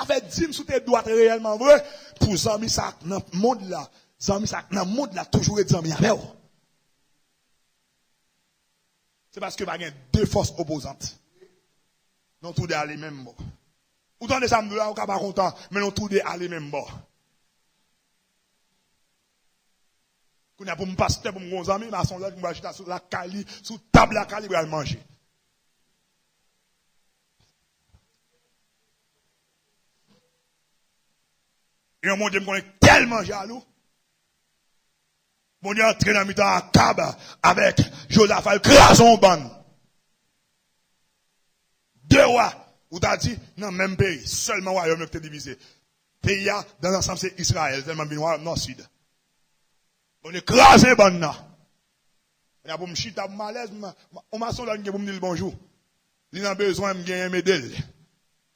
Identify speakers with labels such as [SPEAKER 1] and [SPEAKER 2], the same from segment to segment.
[SPEAKER 1] pas fait dîme sous tes doigts réellement vrai, pour zami ça dans le monde là, zami ça dans le monde là toujours être zami avec. C'est parce que il y a deux forces opposantes. Non tout à les mêmes bord. Autant de ça me là, on pas content, mais non tout à les mêmes bord. Qu'on a pour me passer pour mon ami, mais à son là, je vais sur la cali, sous table la cali pour aller manger. Et mon Dieu me connaît tellement jaloux. Mon Dieu entré dans le temps à Cab avec Josaphat, crason ban. Deux rois, ou t'as dit, dans le même pays, seulement royaume qui est divisé. Pays dans l'ensemble c'est Israël, tellement bien nord-sud. On est crasé ban là. On a pour me chita malaise, on m'a son là pour me dire bonjour. Il a besoin de me gagner médaille.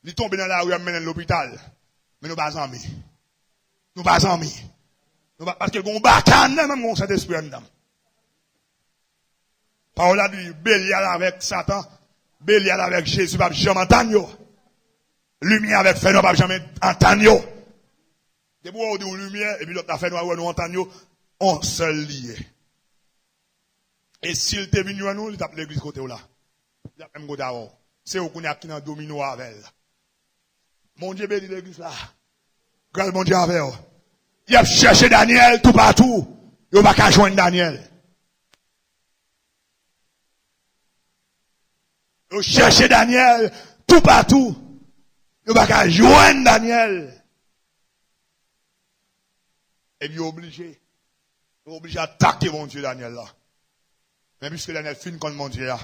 [SPEAKER 1] Il tombe dans la rue, il mène l'hôpital. Mais nous pas amis. Nous pas amis. Parce que on bacane même on cet esprit dedans. Parole a dit Bélial avec Satan, Bélial avec Jésus pas jamais entendre. Lumière avec feu pas jamais entendre. Des bois de lumière et puis l'autre a fait nous entendre. On seul lié. Et s'il était venu à nous, il tape l'église côté là. Il a même côté avant. C'est où qu'on est qui dans domino avec. Mon Dieu bénit l'église là. Grâce mon Dieu avec. Il a cherché Daniel tout partout. Il va pas joindre Daniel. Il a cherché Daniel tout partout. Il va pas joindre Daniel. Et puis il est obligé. Obligé d'attaquer mon Dieu Daniel là. Mais puisque Daniel finit contre mon Dieu là,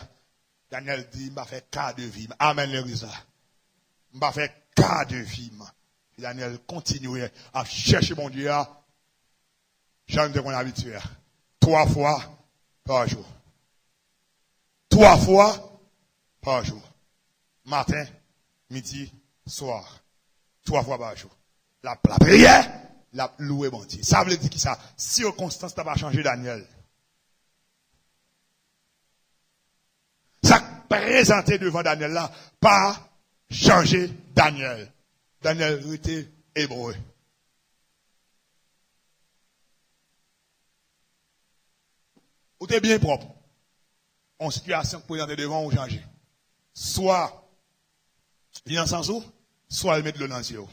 [SPEAKER 1] Daniel dit, m'a fait cas de vie. Amen l'église là. M'a fait cas de vie. Et Daniel continue à chercher mon Dieu là. J'en ai mon habitude. 3 fois par jour. 3 fois par jour. Matin, midi, soir. 3 fois par jour. La prière. La louer mon Dieu. Ça veut dire qui ça? Circonstance n'a pas changé Daniel. Ça présenté devant Daniel là, pas changé Daniel. Daniel était hébreu. Ou t'es bien propre. En situation présentée devant ou changer. Soit, il en sens où? Soit il met de l'eau dans les yeux.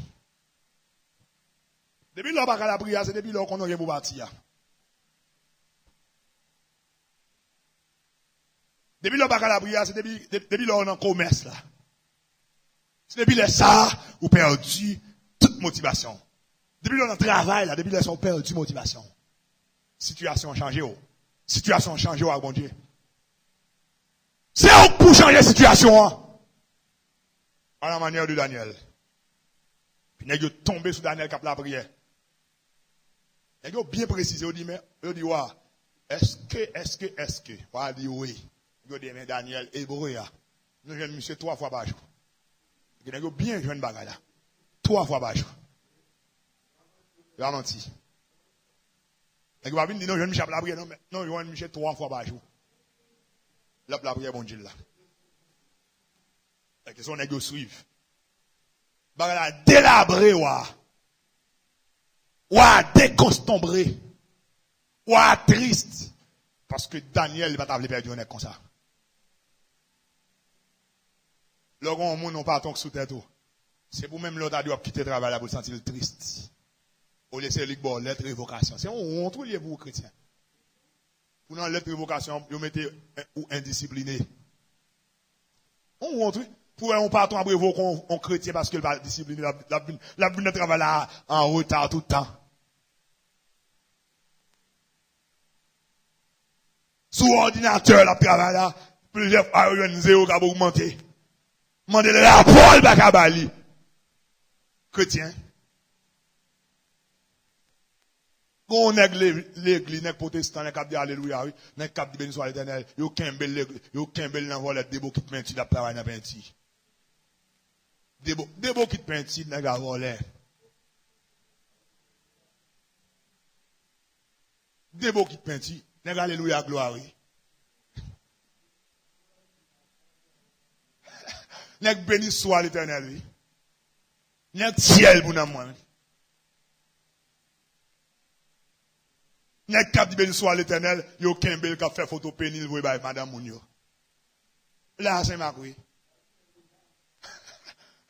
[SPEAKER 1] Depuis là, on la prière, c'est depuis là qu'on a rien pour partir. Depuis là, on la prière, c'est depuis là on a un commerce là. C'est depuis là, ça, on perdu toute motivation. Depuis là, on travail là, depuis là, on perdu motivation. Situation changée, oh. Situation changée, oh, bon Dieu. C'est pour changer la situation, hein. À la manière de Daniel. Puis, il est tombé sur Daniel qui a la prière. Il a bien précisé, il dit, mais, il dit, ouais, est-ce que, il dit oui. Il dit, mais Daniel, hébreu, nous jeunes monsieur 3 fois par jour. Il a bien jeune bagage là. 3 fois par jour. Il a menti. Il va venir dire, non, jeune monsieur la prière, non, jeune monsieur 3 fois par jour. La prière, bon Dieu là. La question, on suivre. Bagage là, délabré, ouah, décostombré, ouah, triste, parce que Daniel va t'appeler perdu, on est comme ça. Le grand monde n'a pas tant que sous tête. C'est pour même l'autre à quitter le travail pour sentir triste. Au laisser les bon, lettre révocation. C'est on trouve les vous chrétiens. Pour dans lettre révocation, vous mettez ou indiscipliné. On trouve. Pour un patron à révoquer on chrétien parce qu'il va discipliner la vie de travail là en retard tout le temps. Sous ordinateur, la travail là, plusieurs fois, zéro qui a augmenté. Mandez le rapport, le bakabali. Chrétien. On est l'église, n'est protestant, n'est cap de alléluia, n'est cap de béni soit l'éternel. Yo kembel l'église, yo kembel l'envoi des beaux qui peinti, la travail n'a peinti. Des beaux qui peinti, n'est pas volé. Des beaux qui peinti, n'est pas alléluia, gloire. N'est béni soit l'éternel, oui. Nèg ciel pour moi. Nèg cap di béni soit l'Éternel, yo kembel k'ap fait photo pénil voye bay madame moun yo. Là c'est Makoui.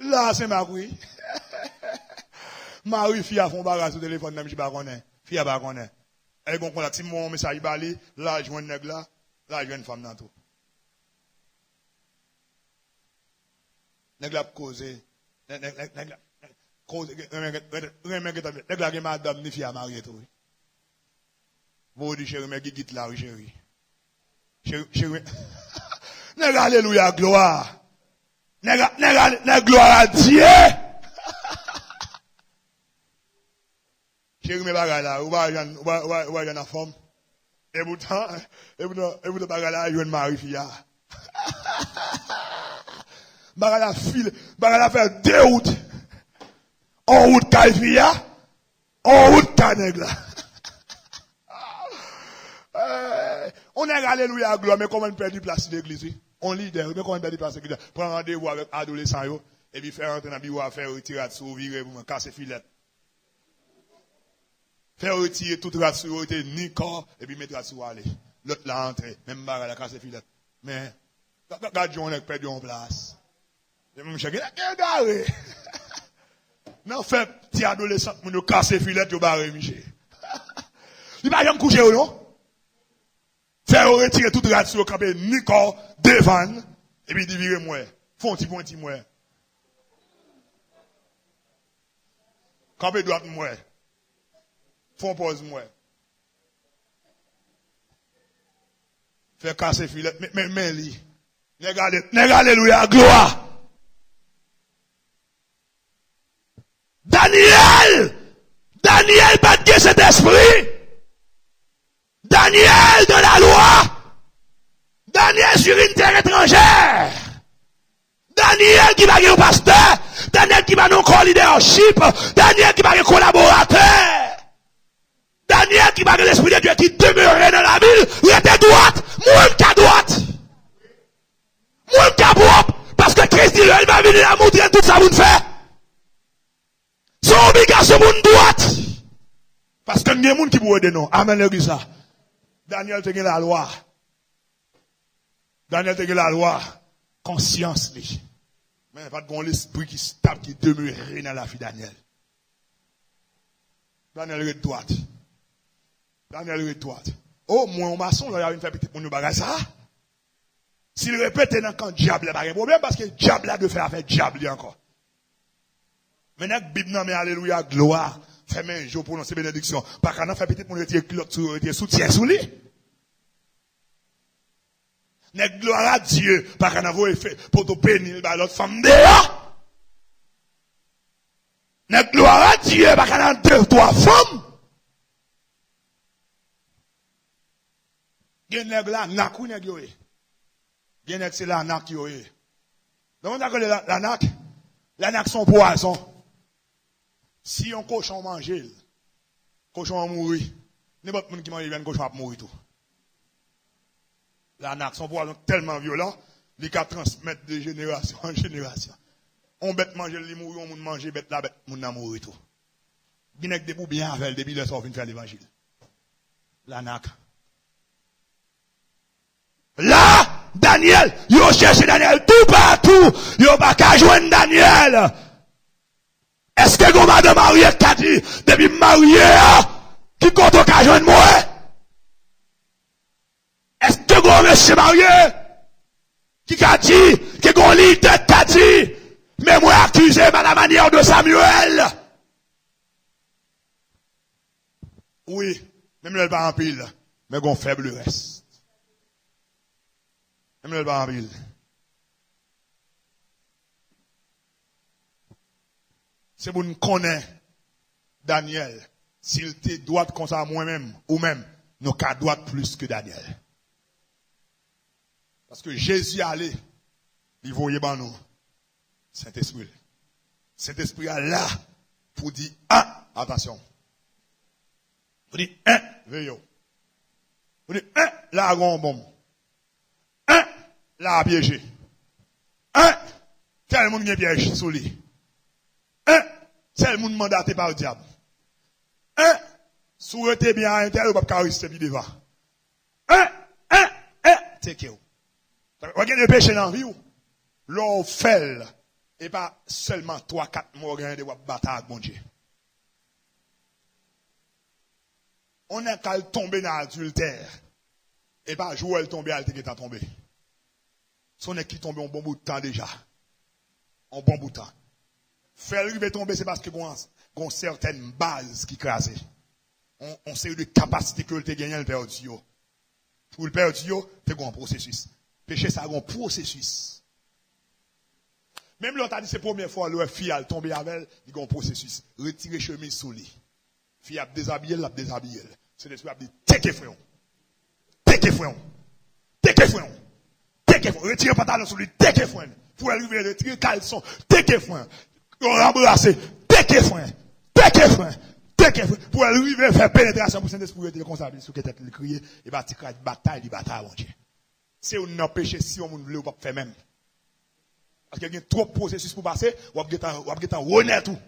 [SPEAKER 1] Là c'est Makoui. Marie fille a font bagage sur téléphone même je pas connais. Fille a pas connaît. Elle bon qu'on a ti mon message balé, là joine nèg là joine femme dans tout. Nèg la causer. Nèg la cause nèg la madame ni fille a marié tout. Vous dites chérie mais git là chérie. Chérie. Nèg alléluia gloire. Nèg gloire à Dieu. Chérie mais bagay là, ou va en forme. Et pourtant bagay là yo une mari fille. Bagay la fait 2 août. En route kay fille. En route kanèg là. On est alléluia gloire mais comment on perd du place de l'église? On leader mais comment on perd du place de l'église? Prendre rendez-vous avec adolescents yo et puis faire entrer dans bureau à faire retirer sous virer pour casser filet. Faire retirer toute race sur ni corps et puis mettre sur aller. L'autre là entrer même barre la casser filet. Mais regarde on est perdu en place. Et même chèque garé. Non fait petit adolescent pour nous casser filet yo barre Michel. Il va jamais coucher non? Faire retirer toute race sur camper ni corps devant et puis virer moi. Font petit moi. Camper droite moi. Font pause moi. Faire casser filet mais li. Nèg alléluia gloire. Daniel pas de cet esprit. Daniel de la loi. Daniel sur une terre étrangère. Daniel qui va être pasteur. Daniel qui va nous leadership. Daniel qui va être collaborateur. Daniel qui va être l'esprit de Dieu qui demeurait dans la ville. Il était droite. Moi qui droite. Moi qui propre. Parce que Christ dit, il va venir à montrer tout ça vous fait. C'est obligation pour une droite. Parce que il y a des gens qui peuvent aider nous. Amen l'église ça. Daniel te gen la loi. Daniel te gen la loi. Conscience li. Mais pas de bon l'esprit qui stable, qui demeure dans la vie Daniel. Daniel est droite. Daniel est droite. Oh, moi, on maçon, là, il y a une fait petit pour nous bagage ça. S'il répète dans quand diable n'a pas de problème, parce que diable a de faire diable encore. Maintenant, Bible n'a mais alléluia, gloire. Fait un jour pour prononcer bénédiction. Pas qu'on a fait petit pour nous retirer soutien sous lui. N'est gloire à Dieu. Pas qu'on a fait pour te bénir l'autre femme dehors. N'est gloire à Dieu. Pas qu'on a 2 ou 3 femmes. Gen nèg la nak ou nèg yo e. Gen nèg c'est la nak yo e. Donc on a que la nak. La nak son poison. Si un cochon mange, cochon va mourir. N'importe qui mange un cochon va mourir tout. La nak son poison tellement violent, il peut transmettre de génération en génération. On bête manger, il mourit, on mange bête la bête, on a mourir tout. Bien que des pour bien avec depuis le sort faire l'évangile. La nak. Là, Daniel, yo cherche Daniel tout partout, yo pas qu'à joindre Daniel. Est-ce que vous madame mariée qui dit, depuis mariée, qui compte au cas de moi? Est-ce que vous monsieur marié, qui a dit, que vous lit tête qui a dit, mais moi accusé à la manière de Samuel? Oui, même le pas en pile, mais vous faible reste. Même le pas en pile. C'est pour nous connaître Daniel. S'il te doit comme ça moi-même, ou même, nous qu'à droite plus que Daniel. Parce que Jésus allait, il voyait ban nous. Saint-Esprit. Saint-Esprit est là pour dire, attention. Pour dire, veillons. Pour dire, là, on bombe. Là, piégé. Tel monde qui piège sous lui. C'est le monde mandaté par le diable. Hein? Si vous êtes bien à l'intérieur, vous ne pouvez pas rester devant. C'est que vous. Regardez le péché dans la vie. L'on fait, et pas seulement 3-4 mois de bataille avec mon Dieu. On est qu'à tomber dans l'adultère. Et pas jouer à tomber à l'adultère qui est tombé. Si on est qui tombe un bon bout de temps déjà. Un bon bout de temps. Faire arriver tomber, c'est parce que on a certaines bases qui crasent. On sait de capacités que tu gagné le perdu. Pour le perdu, tu as un processus. Péché, ça a un processus. Même l'autre a dit, c'est la première fois, le fille a tombé avec elle, il y a un processus. Retirer chemise sous lui. Fille a déshabillé, elle a déshabillé. C'est l'esprit a dit, t'es frère. T'es frère. T'es frère. T'es frère. Retirer pantalon sous lui, t'es frère. Pour arriver, retirer caleçon, t'es frère. Embrasser, t'es frère. T'es frère. Pour arriver faire pénétration pour Saint-Esprit être responsable sur que tête le crier et bâtir bataille mon Dieu. C'est un empêcher si on ne veut pas faire même. Parce qu'il y a trop de processus pour passer, ou va honnête tout.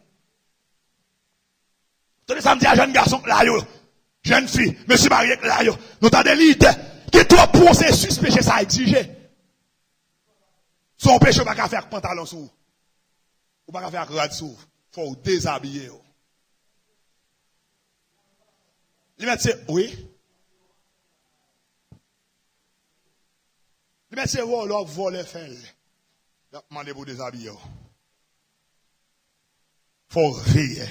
[SPEAKER 1] Tenez ça me dit à jeune garçon là yo, jeune fille, monsieur marié là yo, nous t'as des leaders qui trop de processus péché ça exige. Son péché pas qu'à faire pantalon sous. Ou pas qu'à faire rad sous. Faut déshabiller. Les médecins, oui. Les médecins, oh, leur voler fait. Demandez pour déshabiller. Faut veiller.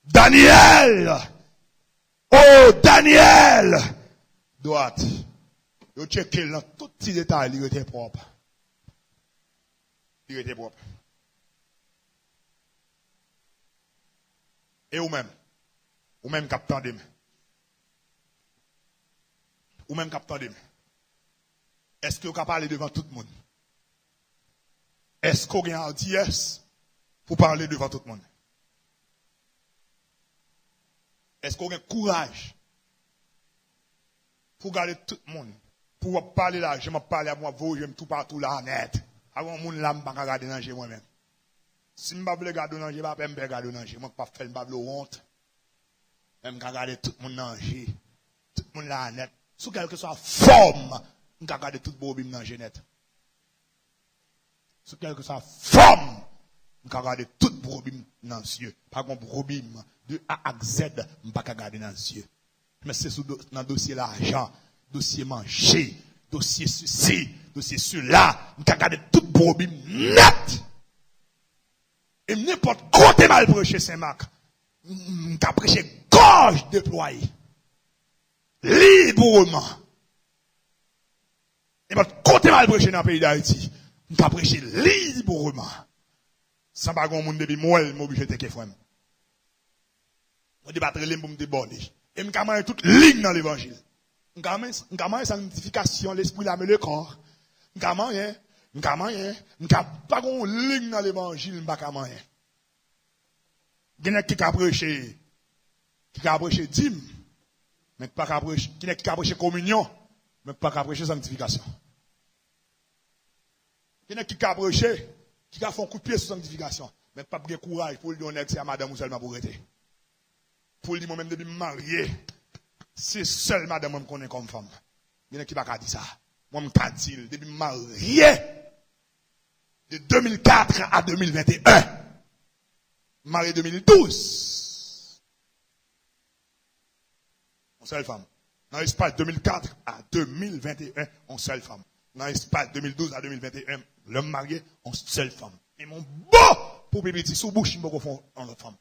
[SPEAKER 1] Daniel! Oh, Daniel! Droite. Yo checké dans tout petit détail, il était propre. Il était propre. Et ou même capteur de ou même capteur de est-ce que vous pouvez parler devant tout le monde? Est-ce qu'on a un DS pour parler devant tout le monde? Est-ce qu'on a un courage pour garder tout le monde? Pour parler là, je me parle à moi, vous, j'aime tout partout là, net. Avant, mon là, je ne peux pas regarder dans moi-même. Si je ne peux pas regarder dans je ne peux pas regarder dans je ne peux pas faire une honte. Je ne peux pas regarder tout le monde dans tout le monde là, net. Sous quelque soit forme, je ne peux pas regarder tout le monde dans net. Sous quelque soit forme, je ne peux pas regarder tout le monde dans les yeux. Pas comme problème de A à Z, je ne peux pas regarder dans les yeux. Mais c'est dans le dossier l'argent, dossier manger, dossier ceci, dossier cela, je ne peux pas regarder tout le problème net. Et n'importe côté mal prêché Saint-Marc, je peux prêcher gorge déployée. Librement. N'importe côté mal prêché dans le pays d'Haïti, je peux prêcher librement. Sans pas qu'on monde depuis moi, je m'oblige de te faire. Je débattre les pour me déborder. Et je peux toute ligne dans l'évangile. Je peux sanctification, l'esprit, l'âme et le corps. Je peux pas qu'on ligne dans l'évangile, je peux pas rien. Il y a qui a prêché dîme, mais pas qu'à prêcher, qui a prêché communion, mais pas qu'à prêcher sanctification. Il y a qui a prêché, qui a fait un coup de pied sur sanctification, mais pas de courage pour lui donner accès à madame ou seulement pour arrêter. Pour lui dire moi-même depuis marié, c'est seul madame me connaît comme femme. Il y a qui pas dire ça. Moi me dit depuis marié de 2004 à 2021. Marié 2012. On seule femme. Dans l'espace 2004 à 2021, on seule femme. Dans l'espace 2012 à 2021, l'homme marié, on seule femme. Et mon beau pour petit sous bouche, il me font en l'autre femme.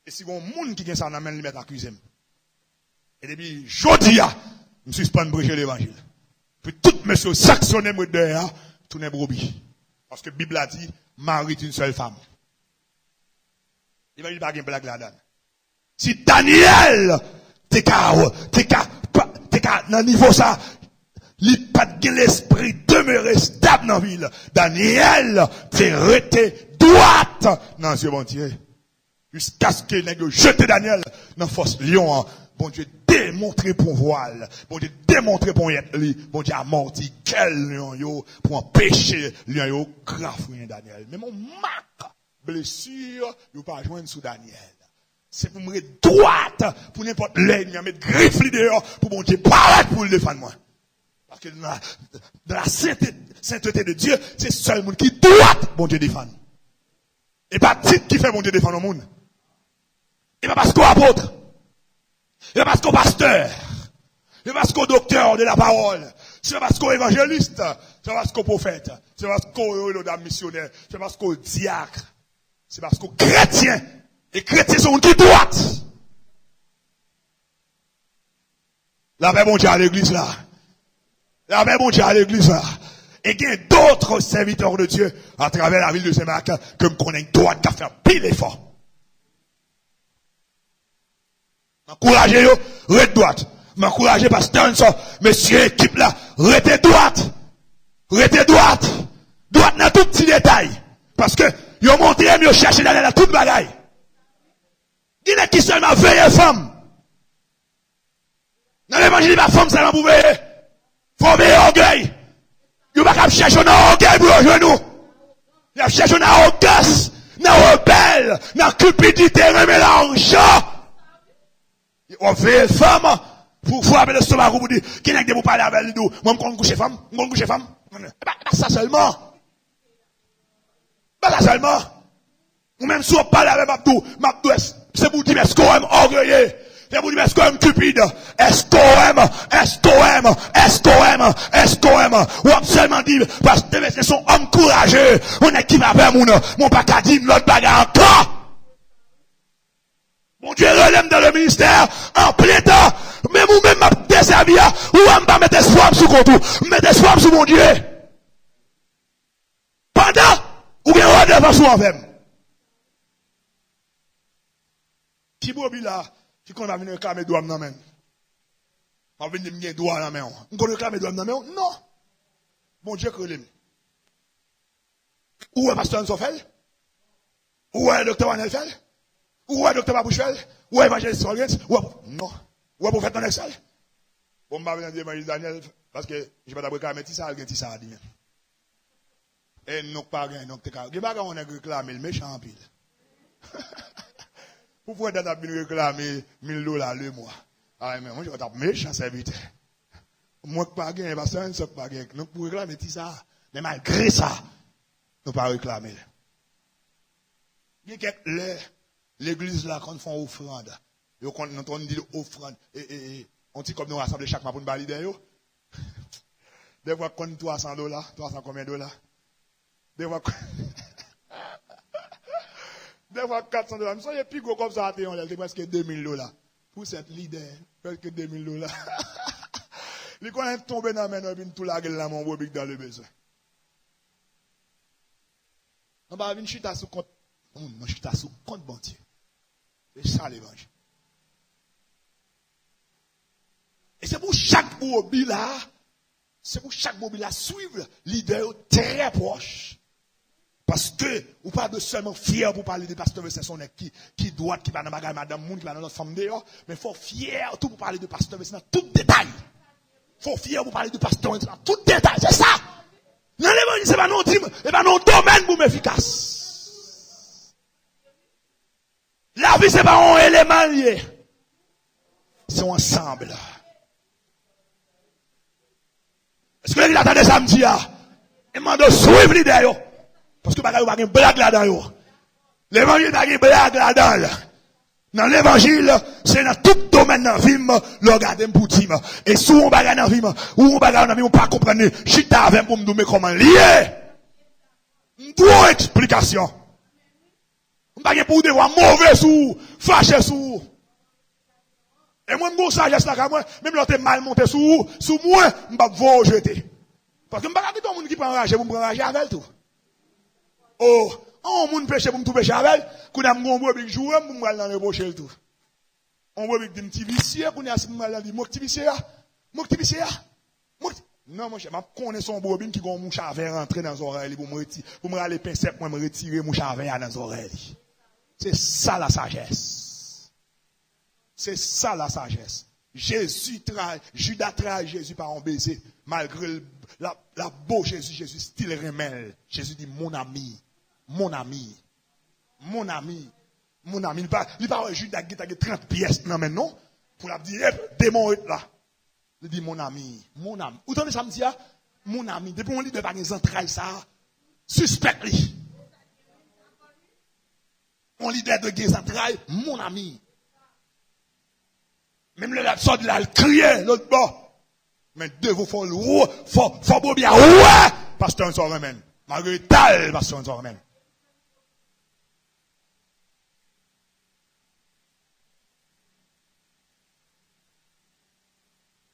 [SPEAKER 1] Et si on monde qui vient ça, on amène le mettre accusé. Et depuis, jodi a, je me suis pas prêcher l'évangile. Puis tout monsieur sanctionné me derrière, tout n'est brebis. Parce que la Bible a dit, Marie est une seule femme. Il va dire pas qu'il y a une blague là-dedans. Si Daniel, t'es qu'à, dans le niveau ça, il pas de l'esprit demeurer stable dans la ville. Daniel, t'es resté droite dans ce bon Dieu. Jusqu'à ce que les jeté Daniel dans la force lion. Bon Dieu, démontrer pour voile. Bon Dieu, démontrer pour y être. Bon Dieu, amorti quel lion yo pour empêcher lion yo grave Daniel. Mais mon marque blessure, vous pas joindre sous Daniel. C'est pour me mettre droite, pour n'importe l'ennemi, mettre griffe dehors, pour mon Dieu paraître pour le défendre moi. Parce que dans la sainteté de Dieu, c'est seul monde qui droite, bon Dieu défend. Et pas titre qui fait bon Dieu défendre le monde. Et pas parce qu'on apôtre. Et pas parce qu'on pasteur. Et pas parce qu'on docteur de la parole. C'est pas parce qu'on évangéliste. C'est pas parce qu'on prophète. C'est pas parce qu'on missionnaire. C'est pas parce qu'on diacre. C'est parce qu'on chrétien. Et chrétiens sont qui droite. La paix bon Dieu à l'église là. La paix bon Dieu à l'église là. Et il y a d'autres serviteurs de Dieu à travers la ville de Saint-Marc que me connaissent droite qui a fait pile effort. M'encouragez yo, rete droite. M'encouragez pasteur, monsieur équipe là, rete droite. Rete droite. Droite dans tout petit détail. Parce que yo montré mieux chercher d'aller dans toute bagaille. Il y a qui seulement veille femme. Dans l'évangile, pas femme seulement pour veiller. Faut veiller orgueil. Yo pas qu'à chercher un orgueil pour rejoindre nous. Il a cherché une arrogance, une rebelle, une cupidité, un mélange. On fait femme pour frapper le stomac pour dire qui n'est que pour parler avec nous. Moi, je me couche femme. Pas ça seulement. Pas ça seulement. Ou même si on parle avec Mabdou, c'est pour dire est-ce qu'on aime orgueilleux. C'est pour dire est-ce qu'on aime cupide. Est-ce qu'on aime. Ou absolument dire parce que c'est son homme courageux. On est qui m'appelle mon pas qu'à dire l'autre bagarre encore. Mon Dieu relève dans le ministère en plein temps. Même ou même m'a desservi ou on va mettre espoir sur contour. Mettre espoir sur mon Dieu. Pendant ou bien on devant sous en même. Qui bobi là, qui qu'on a venu réclamer droit dans main. On vient me droit dans main. On qu'on réclamer droit dans main. Non. Mon Dieu relève. Où est pasteur Nsofel? Où est docteur Wanelfel? Où est docteur Babouchel? Où est évangéliste Solgens? Non. Où est prophète dans Excel? Bon, je vais venir dire évangéliste Daniel, parce que je ne vais pas réclamer ça, ça dit. Et nous pas gagner, donc t'es pas on a réclamé le méchant en pile. Pourquoi t'as réclamé $1000 le mois? Ah, mais moi, je vais taper méchant serviteur. Moi, pas gagner, parce que ça pas gagner. Donc, pour réclamer ça. Mais malgré ça, nous pas réclamer. Il y a quelques l'église là, quand on fait offrande, et quand on dit offrande, et on dit comme nous rassemblons chaque mois pour nous valider. Des fois, quand $300, 300 combien de dollars? Des fois, des fois $400. Mais il y a plus gros comme ça, c'est presque $2000. Pour cette leader, presque $2000. Les gens sont tombés dans la main, ils tout la gueule là, mon beau dans le besoin. On va venir chuter sous compte. On chuter sous compte, bon Dieu. C'est ça l'évangile. Et c'est pour chaque brebis là, suivre leader très proche. Parce que, ou pas de seulement fier pour parler de pasteur Vessin qui doit, qui va dans la madame monde, qui va dans notre femme dehors, mais il faut fier tout pour parler de pasteur Vessin dans tout détail. Il faut fier pour parler de pasteur Vessin dans tout détail, c'est ça. Dans l'évangile, c'est pas non domaine pour m'efficace. La vie, c'est pas un élément lié. C'est ensemble. Est-ce que l'église attendait samedi? Et m'a de suivre l'idée. Parce que il n'y a pas de blague là-dedans. L'évangile n'a pas de blague là-dedans. Dans l'évangile, c'est dans tout domaine dans la vie, le regarder pour dire. Et si on bagarre dans la vie, ou on bagarre dans la vie, on ne peut pas comprendre. Chita avec pour me dire comment lier. Une bonne explication. On ne peut pas pour devoir mauvais sous, fâché sous. Et moi, je me sagesse là, moi, même l'autre mal monté sous moi, je ne peux pas vous jeter. Parce que je ne peux pas tout le monde qui prend rage, pour me prendre rage avec tout. Oh, on moun pêche pour me tout pêcher avec, qu'on a mon brebis joué, pour me aller dans le boucher tout. On brebis dit petit vicieux, qu'on a si me aller dit mon petit vicieux. Non, mon cher, je connais son brebis qui gon mouche à verre rentrer dans les oreilles pour me aller pincer pour me retirer mouche à verre dans les oreilles. C'est ça la sagesse. C'est ça la sagesse. Judas trahi Jésus par un baiser, malgré la beau Jésus style remel. Jésus dit mon ami. Mon ami, il pas juste d'aller 30 pièces, non, mais non. Pour la dire, démon est là. Il dit, mon ami. Vous entendez ça me dit, mon ami, depuis on lit de pas les entrailles, ça, suspect, lui. On lit de des entrailles, mon ami. Même le lapsod, là, il criait, l'autre bord. Mais deux, vous faut bien, ouais, pasteur, on s'en remène. Malgré tal, pasteur, on s'en remène.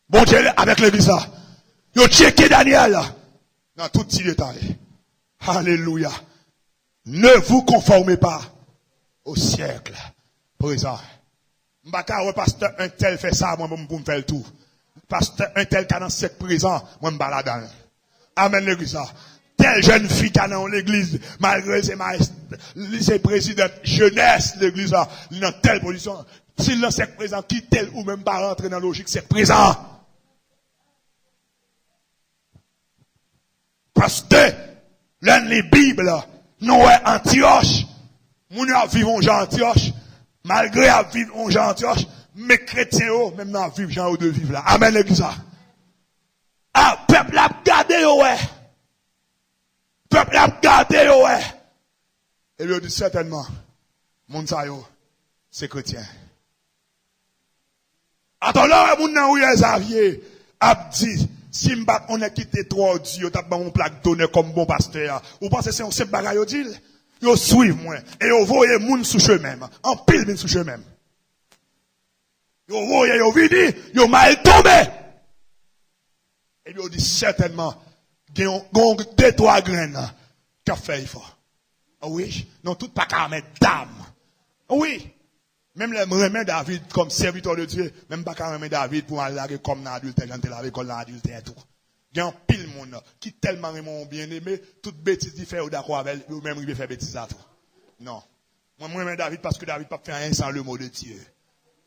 [SPEAKER 1] Bon Dieu, avec l'église là, ils ont checké Daniel dans tout petit détail. Alléluia. Ne vous conformez pas au siècle présent. M'baka ouais pasteur un tel fait ça, moi pour me faire le tout. Pasteur un tel qui a dans le siècle présent, moi me balade. Amen l'église là. Telle jeune fille qui a dans l'église, malgré ses présidents jeunesse l'église là, dans telle position. Si le siècle présent qui tel ou même pas rentrer dans la logique siècle présent. Parce que, l'un des Bibles, nous, Antioche, nous vivons Jean Antioche, malgré à vivre Jean Antioche, mais chrétiens, même dans vivre Jean de vivre là. Amen, l'église. Ah, peuple a gardé, ouais. Peuple a gardé, ouais. Et lui dit certainement, mon sayo, c'est chrétien. Attends, là, mon nan, oui, Xavier, a dit, si m'bat on a quitté trois dieux, t'as pas mon plaque d'honneur comme bon pasteur. Vous pensez que c'est un seul bagage yo dit? Yo suivent moi et yo voyez moun sous chemin, en pile moun sous chemin. Yo voyez yo vini, yo mal tombé. Et yo dit certainement gon deux trois graines qu'a fait il faut. Oui, non tout pas qu'à mettre dame. Oui. Même les remet David comme serviteur de Dieu, même pas quand remet David pour aller laver comme dans l'adultère, j'en ai lavé comme dans l'adultère et tout. Il y a un pile monde qui tellement mon bien-aimé, toute bêtise qu'il fait ou d'accord avec lui, ou même il veut faire bêtise à tout. Non. Moi, remets David parce que David pas faire rien sans le mot de Dieu.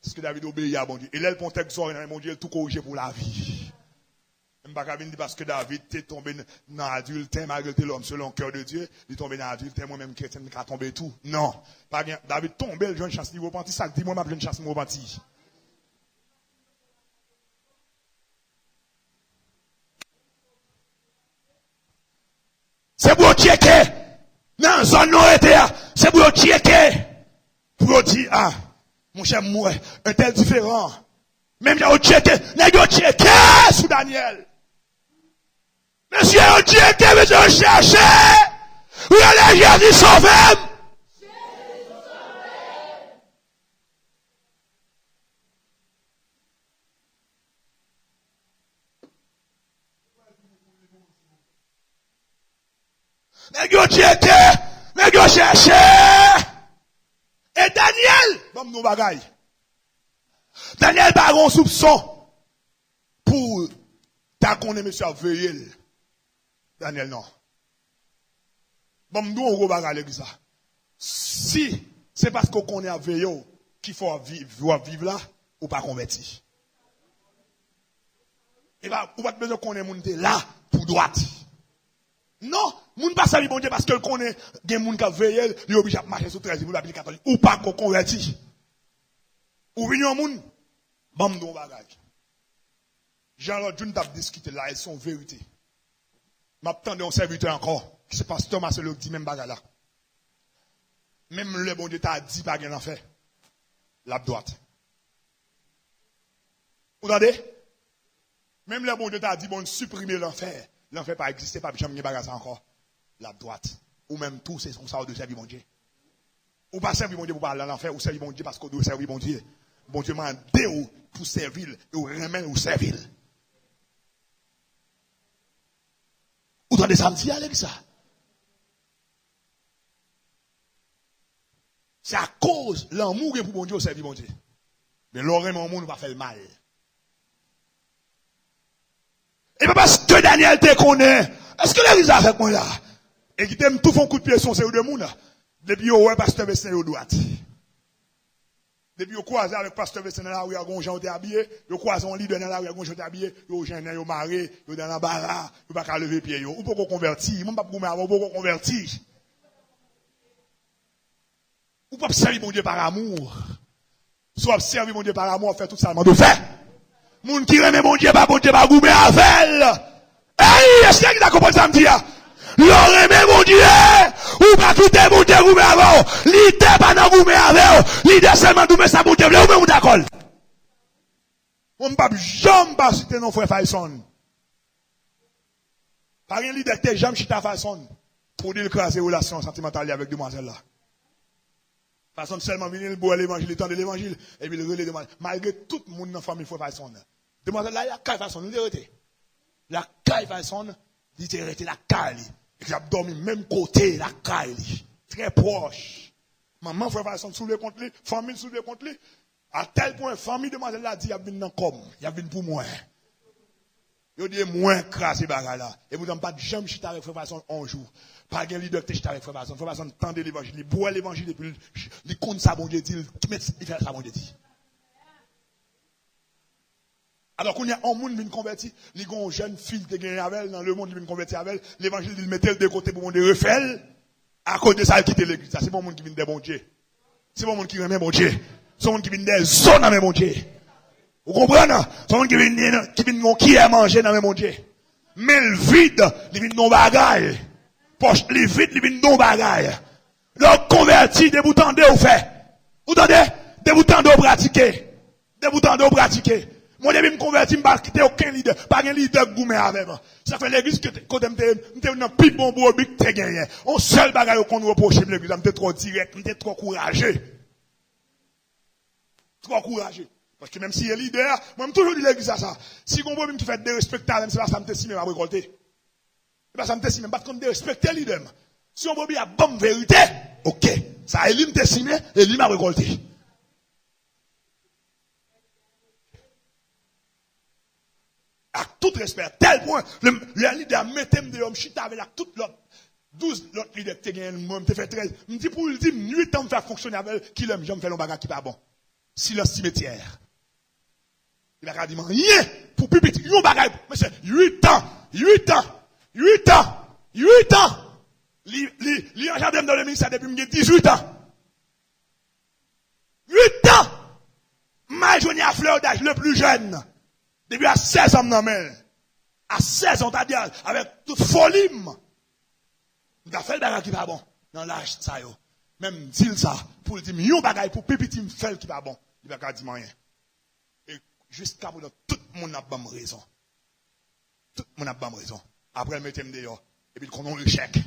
[SPEAKER 1] Parce que David obéit à bon Dieu. Et là, le contexte, mon Dieu, tout corrigé pour la vie. Même pas dire parce que David est tombé dans l'adultère, malgré l'homme selon le cœur de Dieu, il est tombé dans l'adultère, moi-même chrétien, il a tombé tout. Non. Pas bien. David tombé, le jeune chasse niveau repenti, ça dit, moi, ma jeune chasse niveau repenti. C'est pour checker. Dans la zone non été, c'est pour checker. Pour dire, ah, mon cher, moi, un tel différent. Même là, on checker, on checker sous Daniel. Monsieur, on checker, monsieur, on cherche. Où est Jésus sauvé? Négocier, chercher. Et Daniel, bon, nous bagaille. Daniel baron soupçon pour ta qu'on est monsieur veiller. Daniel non. Bon, nous on gros bagaille l'église. Si c'est parce qu'on connaît à veiller qu'il faut vivre là ou pas converti. Et bah, ou pas besoin qu'on ait monté là pour droite. Non, moun pas savi bon Dieu parce que le connaît gen moun ka veille, il obligé à marcher sur 13 pour la catholique ou pas qu'on converti. Ou vinn moun bam don bagage. Jean-Claude June t'a discuté là, elles sont vérité. M'attendais un serviteur encore, qui c'est pasteur Marcelo qui dit même bagage là. Même le bon Dieu t'a dit pas gen l'enfer. La droite. Vous entendez? Même le bon Dieu t'a dit bon supprimer l'enfer. L'enfer pas exister, pas jamais bagage encore. La droite. Ou même tout, c'est son ça de servir mon Dieu. Ou pas servir mon Dieu pour parler à l'enfer, ou servir mon Dieu parce qu'on doit servir mon Dieu. Bon Dieu m'a dit pour servir, et ou remettre ou servir. Ou dans des samedis avec ça. C'est à cause de l'amour pour mon Dieu, servir mon Dieu. Mais l'oreille, mon monde va faire le mal. Et pas parce que Daniel te connaît. Est-ce que l'église a avec moi là? Et qui t'aime tout font coup de pied, son c'est de monde. Depuis au ouais, pasteur Vessin au droite. Depuis au croisé avec pasteur Vessin là, où il y a un gens qui habillé. Au croisé un leader là, où il y a un gens qui habillé. Yo jeune, yo maré, yo dans la barra, yo pas qu'à lever pied yo. Ou pas qu'on converti. Même pas pour moi, ou pas qu'on converti. Ou pas servir mon Dieu par amour. Soit servir mon Dieu par amour, faire tout ça, de fait. Moun qui remet mon Dieu pas goumé avec. Hey, est-ce qu'il a compris ça me dit? L'on remet mon Dieu, ou pas quitter mon Dieu goumé avec. L'idée pas dans goumé avec. L'idée seulement goumé ça mon Dieu, ou même ou d'accord. On ne peut jamais pas citer non frère Faison. Par une leader qui jamais chita Faison pour dire que c'est relation sentimentale avec demoiselle là. Faison seulement venir le boire l'évangile, le temps de l'évangile, et puis le relais demande. Malgré tout le monde dans la famille frère Faison. Demoiselle là, il y a caille Faison, il était. La caille Faison, il était la caille. Il a dormi même côté, la caille. Très proche. Maman frère Faison soulevé contre lui, famille soulevé contre lui. À tel point, famille demoiselle là dit, il y a venu dans comme, il y a venu pour moi. Il dit, moins crasé bagarre là. Et vous n'avez pas de jamais chita avec frère Faison un jour. Pas de leader qui chita avec frère Faison. Frère Faison tendait l'évangile, il boit l'évangile et puis il compte ça, bon Dieu dit, il fait ça, bon Dieu dit. Alors qu'on y a un monde qui converti, il y a une jeune fille qui est avec elle, dans le monde qui vient convertir avec elle, l'évangile, il mettait de côté pour mon Dieu refaire. À cause de ça, il quitte l'église. Ça, c'est pas un monde qui vient des bons dieux. C'est pas un monde qui remet bon Dieu. C'est un monde qui vient des zones dans mes bon Dieu. Vous comprenez? C'est un monde qui vient qui est mangé dans mes bon Dieu. Mais le vide, il vient non bagaille. Poche, le vide, il vient non bagaille. Donc, converti, de vous tendez au fait. Vous tendez? De vous tendez au pratiquer. De vous tendez au pratiquer. Moi, je me converti, je ne vais quitter aucun leader. Pas un leader goumé avec moi. Ça fait l'église que quand je suis dans plus bon bois, je suis gagné. On seul bagaille qu'on nous reproche l'église. Je suis trop direct, je suis trop courageux. Trop courageux. Parce que même si il est leader, moi, je toujours dit l'église à ça. Si on veut qui fait des respectables, même si ça me décime à récolter. C'est pas ça me décime, pas qu'on respecter le leader. Si on veut bien la bonne vérité, ok. Ça élimine décimé, et lui m'a récolté. À tout respect, tel point, le leader mettait de l'homme chita avec tout l'autre. 12 l'autre leader qui gagné, moi, je fait 13. Je dis pour lui dire, 8 ans, me faire fonctionner avec elle, qui l'aime, j'aime faire un bagage qui pas bon. Silence cimetière. Il a dit, rien, pour plus petit, un bagage, monsieur, 8 ans, 8 ans, 8 ans, 8 ans. Li en jardin dans le ministère depuis 18 ans. 8 ans. Ma journée à fleur d'âge, le plus jeune. Depuis à 16 ans, non, mais. À 16 ans, t'as dit, avec toute folie. T'as fait le bagage qui va bon. Dans l'âge, ça, yo. Même dire ça, pour dire, yon bagage, pour pépiti, m'fait qui va bon. Il va pas dire rien. Et jusqu'à présent, tout le monde a bonne raison. Tout le monde a bonne raison. Après, le mettez dehors. Et puis, qu'on a un échec.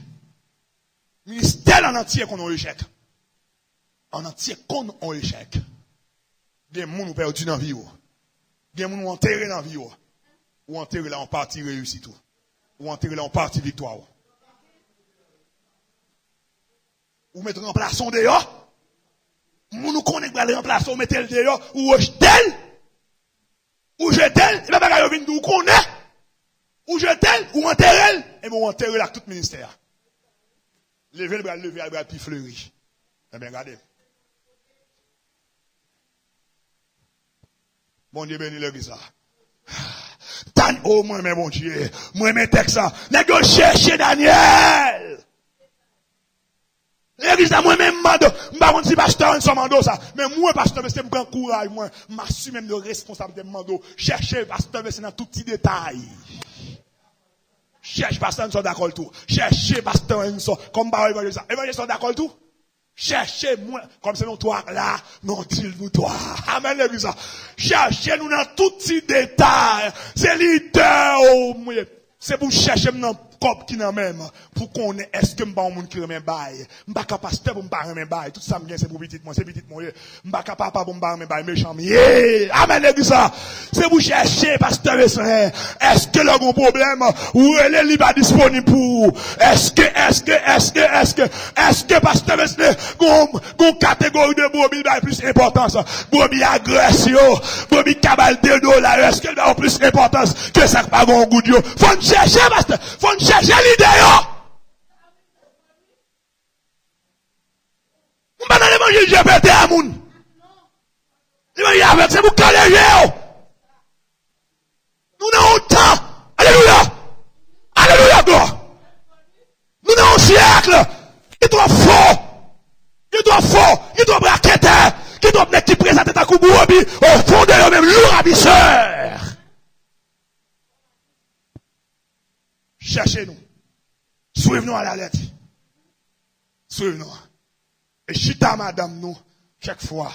[SPEAKER 1] Ministère en entier qu'on a un échec. En entier qu'on a un échec. Des gens ont perdu dans la vie. Des gens ont enterré dans la vie. Ou enterré là en partie réussi tout. Ou enterré là en partie victoire. Ou mettre en place son dehors. Nous connaissons pas le remplacer, ou mettre le dehors, ou jeter. Ou jeter, et bien, bagay vient d'où qu'on est. Ou jeter, ou enterrer, et bon, enterrer là tout ministère. Lever le bras, puis fleuri. Eh bien, regardez. Bon Dieu béni l'église là. Oh, moi, mais bon Dieu. Moi, mes textes là. N'est-ce chercher Daniel. L'église là, moi-même, mando. M'ba si pasteur, un mando ça. Mais moi, pasteur, c'est me prendre courage, moi. M'assume même de responsabilité de mando. Chercher pasteur, c'est dans tout petit détail. Cherche pasteur, nous sommes d'accord tout. Cherchez pasteur, nous sommes, comme par évangile ça. Évangile sont d'accord tout. Cherchez moi, comme c'est nous toi là, non dit nous toi. Amen l'église ça. Cherchez nous dans tout petit détail. C'est leader, oh, moi. C'est pour chercher dans cop qui n'a même pour qu'on est est-ce que m'pa monde qui remet bail m'pa capable pasteur pour m'pa remet bail tout ça me c'est pour petit moi c'est petit moi m'pa capable pas pour m'pa remet bail méchant amen l'église ça c'est pour chercher pasteur est-ce que le bon problème ou elle est pas disponible pour est-ce que pasteur gon catégorie de brebis bail plus importance brebis agression brebis cabal de dollars est-ce que a plus importance que ça pas bon goût Dieu faut chercher pasteur faut chercher l'idée. On va dans l'évangile GPT à moun. L'évangile avec c'est pour caler. Nous n'avons temps. Alléluia. Alléluia, gloire. Nous n'avons un siècle. Il est trop fort. Il il doit fort, il doit braqueter, il doit mettre qui présente ta coupe au fond de eux-mêmes, lourd ravisseur. Cherchez-nous. Suivez-nous à la lettre. Suivez-nous. Et chita madame nous, chaque fois,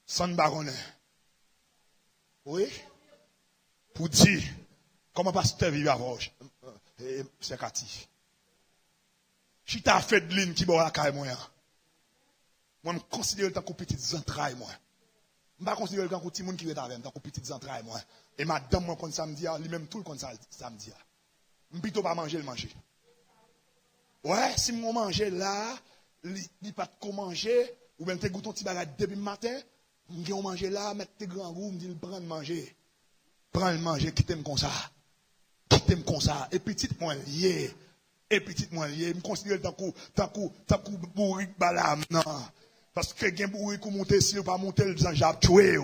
[SPEAKER 1] sans baronne. Oui? Pour dire, comment pasteur vit avant, c'est Cathy. Chita fait de ligne qui boit la caille, moi. Moi, je considère le temps qu'on petites entrailles, moi. Je ne considère le temps qu'on petit monde qui est avec, tant qu'on petites entrailles, moi. Et madame, moi, quand samedi, lui-même tout le quand samedi. Je ne peux pas manger le manger. Ouais, si je mange là, il pas de manger, ou bien tu goûtes un petit bagage depuis le matin, je manger là, mettre tes grands goûts, me dit prends manger. Prends le manger, quitte-moi comme ça. Quitte-moi comme ça. Et petit moi lié. Et petit moi lié. Je me considère tant que bourrique balam, non. Parce que quelqu'un bourrique ou monter, si ou pas monter, le Jean-Jacques tué.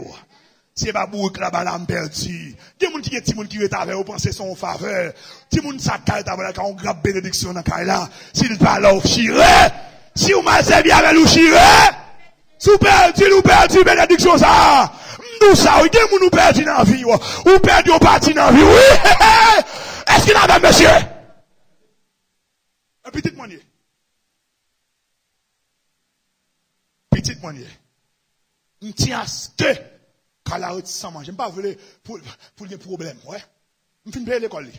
[SPEAKER 1] Si pas bourrique là, balam perdu. Il y a des gens qui est qui est avec, ou pensez son faveur. Ti moun sa kay ta voilà, quand on grappe bénédiction dans kay là. S'il pas là, ou chiré. Si ou mal servi avec ou chiré. Si ou perdu bénédiction ça. Nous ça, il y a des gens nous perdu dans la vie, ou perdu au parti dans la vie, oui. Est-ce qu'il y en a, monsieur? Un petit manier. Petit manier. On tient à ce que, quand la route sans manger, je ne pas voulu pour des problèmes, ouais. Je finis payer l'école.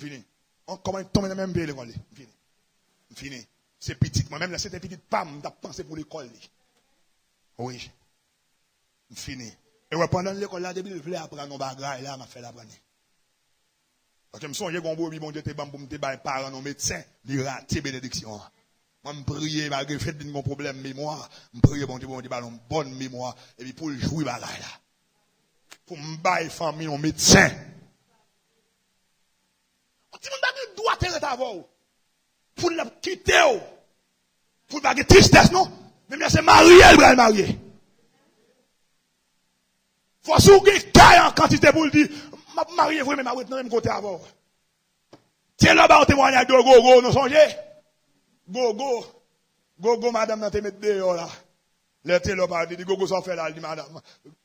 [SPEAKER 1] Fini. On commence à tomber dans le même pays l'école. Fini. C'est petit. Moi-même, là, c'était petit, pam, je pensé pour l'école. Oui. Fini. Et ouais, pendant l'école, là, depuis le voulait apprendre nos bagages, là, m'a fait l'apprendre. Parce que je me souviens qu'on bon Dieu, t'es bon, t'es bon, parents, nos médecins, ils ratent bénédiction. Moi, je prie, malgré le fait de mon problème mémoire, je prie, bon Dieu, une bonne mémoire, et puis pour le jouer, là. Pour me bailler famille, nos médecins. Si mon doit être avant, pour le quitter, pour le baguer tristesse, non? Même si c'est marié, il va marier. Faut souguer caille en quantité pour le dire, m'a marié, vous même dans même côté avant. Tiens là-bas, on témoignage de gogo, nous songez? Gogo, madame, dans tes mettre dehors là. Le télo par dit, gogo, ça fait là, dit madame.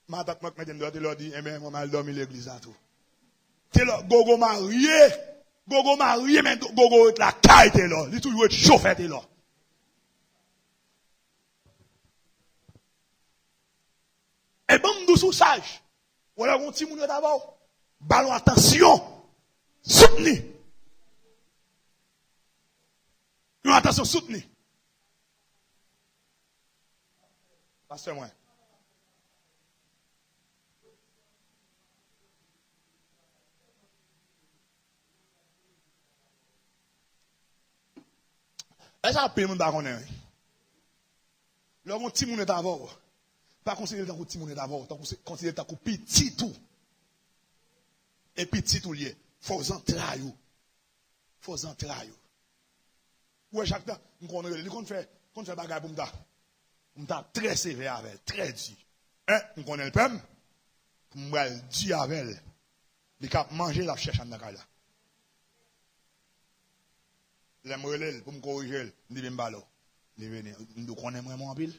[SPEAKER 1] Madame, moi, je dit, eh bien, moi, mal dormi l'église là tout. Télo, gogo marié, mais gogo est la caille, télo. Il toujours chauffé, télo. Et bon, nous sommes sages. Voilà, on tire d'abord. Ballon, attention. Soutenez. Nous, attention, soutenez. Pasteur, moi. Est-ce que ça peut nous donner? Là, on tire d'abord. Pas considérer tant que petit monde d'abord, considérer tant que petit tout. Et petit tout lié. Faut entrer. Ouais, chaque temps, on fait bagarre pour m'ta très sévère avec elle, très dit. On connaît le pème, pour m'ta dit avec elle. Il cap manger la cherche en là. L'aime relève pour me corriger, il dit m'balo. Il vient, nous connaît vraiment en pile.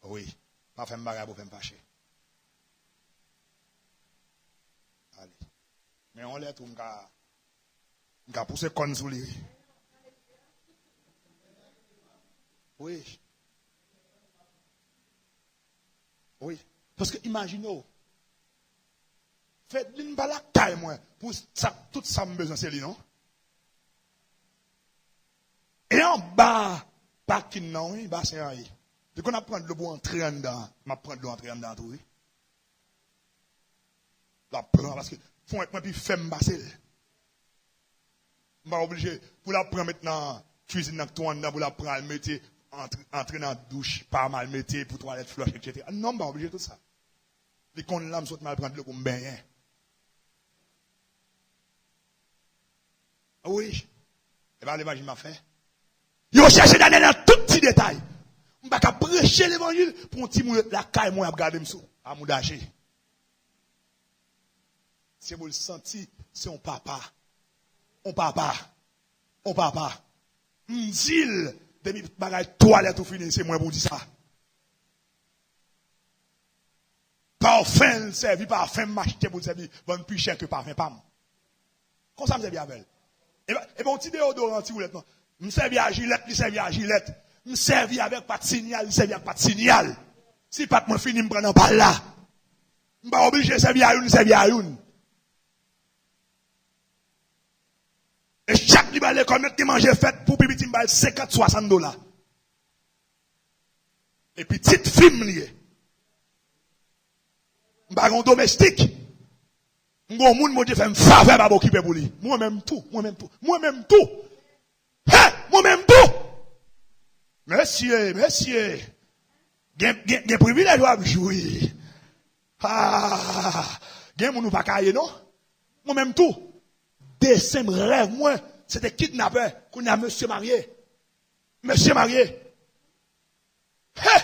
[SPEAKER 1] Oui. Pas faire bagarre pour faire fâcher. Allez. Mais on l'aide tout, on a poussé con sous lui. Oui. Oui. Parce que imaginez, faites une balle caille, moi, pour ça, tout ça me besoin, c'est lui, non? Et en bas, pas qu'il non, oui, bah c'est rien. Dès qu'on apprend de l'eau pour entrer en dedans, on prend de l'eau entrer en dedans, tout, oui. La prend, parce que, faut être, puis faire m'basser. Je suis obligé, pour la prendre maintenant, cuisine dans tout en dedans, pour la prendre, mettre, entrer dans la douche, pas mal, mettre, pour toilette, flush, etc. Non, je suis obligé tout ça. Les cons là, me sont mal prendre de l'eau pour me baigner. Oui. Et bien, l'évangile m'a fait. Il va chercher dans tout petit détail. Je ne vais pas prêcher l'évangile pour un petit mou la caille, moi, à regarder m'sou, à moudacher. Si vous le sentez, c'est un papa. M'dil, Depuis bagage toilette ou fini, c'est moi pour dire ça. Parfum servi, parfum m'acheter pour servir, bon plus cher que parfum pam. Comment ça me servi avec elle? Et bon, petit déodorant, petit roulette, non. Me servi à Gillette, me servi à Gillette. Me servi avec pas de signal, me servi avec pas de signal. Si pas moi fini, me prendre en balle là. Je pas obligé de servir à une, servir à une. Et chaque libre l'école qui mange fait pour petit m'balle 50-60 $. Et puis petite film lié. M'bagon domestique. M'gon moun mon Dieu fait me faveur pas occuper pour lui. Moi-même tout. Hein, moi-même tout. Monsieur. Gen privilège ou jouer. Gen moun ou pas cailler non? Moi-même tout. Dessin rêve moi, c'était kidnappeur qu'on a monsieur marié. Monsieur marié. Hein?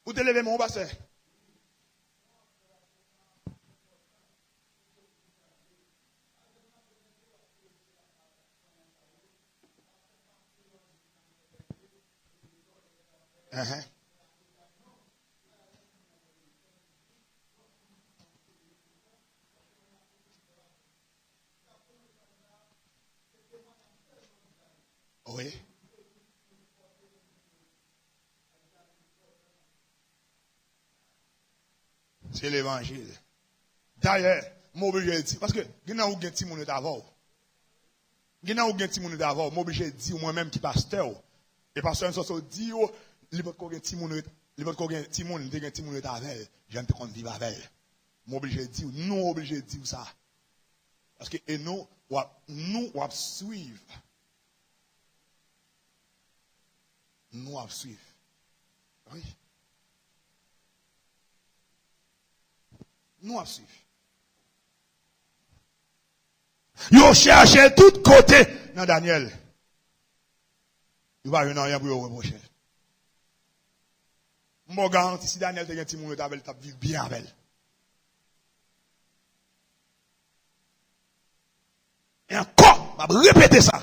[SPEAKER 1] Vous te levez mon bassin. Oui. C'est l'évangile. D'ailleurs, moi obligé de dire, parce que, il y a où gen ti moun d'avant. Il y a où gen ti moun d'avant, moi obligé de dire moi-même qui pasteur. Et pasteur ça dit, il va gen ti moun, il va gen ti moun, il gen ti moun d'avant, j'aime te vivre avec. Moi obligé de dire, nous obligé de dire ça. Parce que et nous on suivre. Nous on suivre. Oui. Nous on suivre. Yo cherché tout côté dans Daniel. Il va rien pour vous reprocher. Mon garantie si Daniel te gen ti moun avec t'a vivre bien avec. Et encore, m'a répéter ça.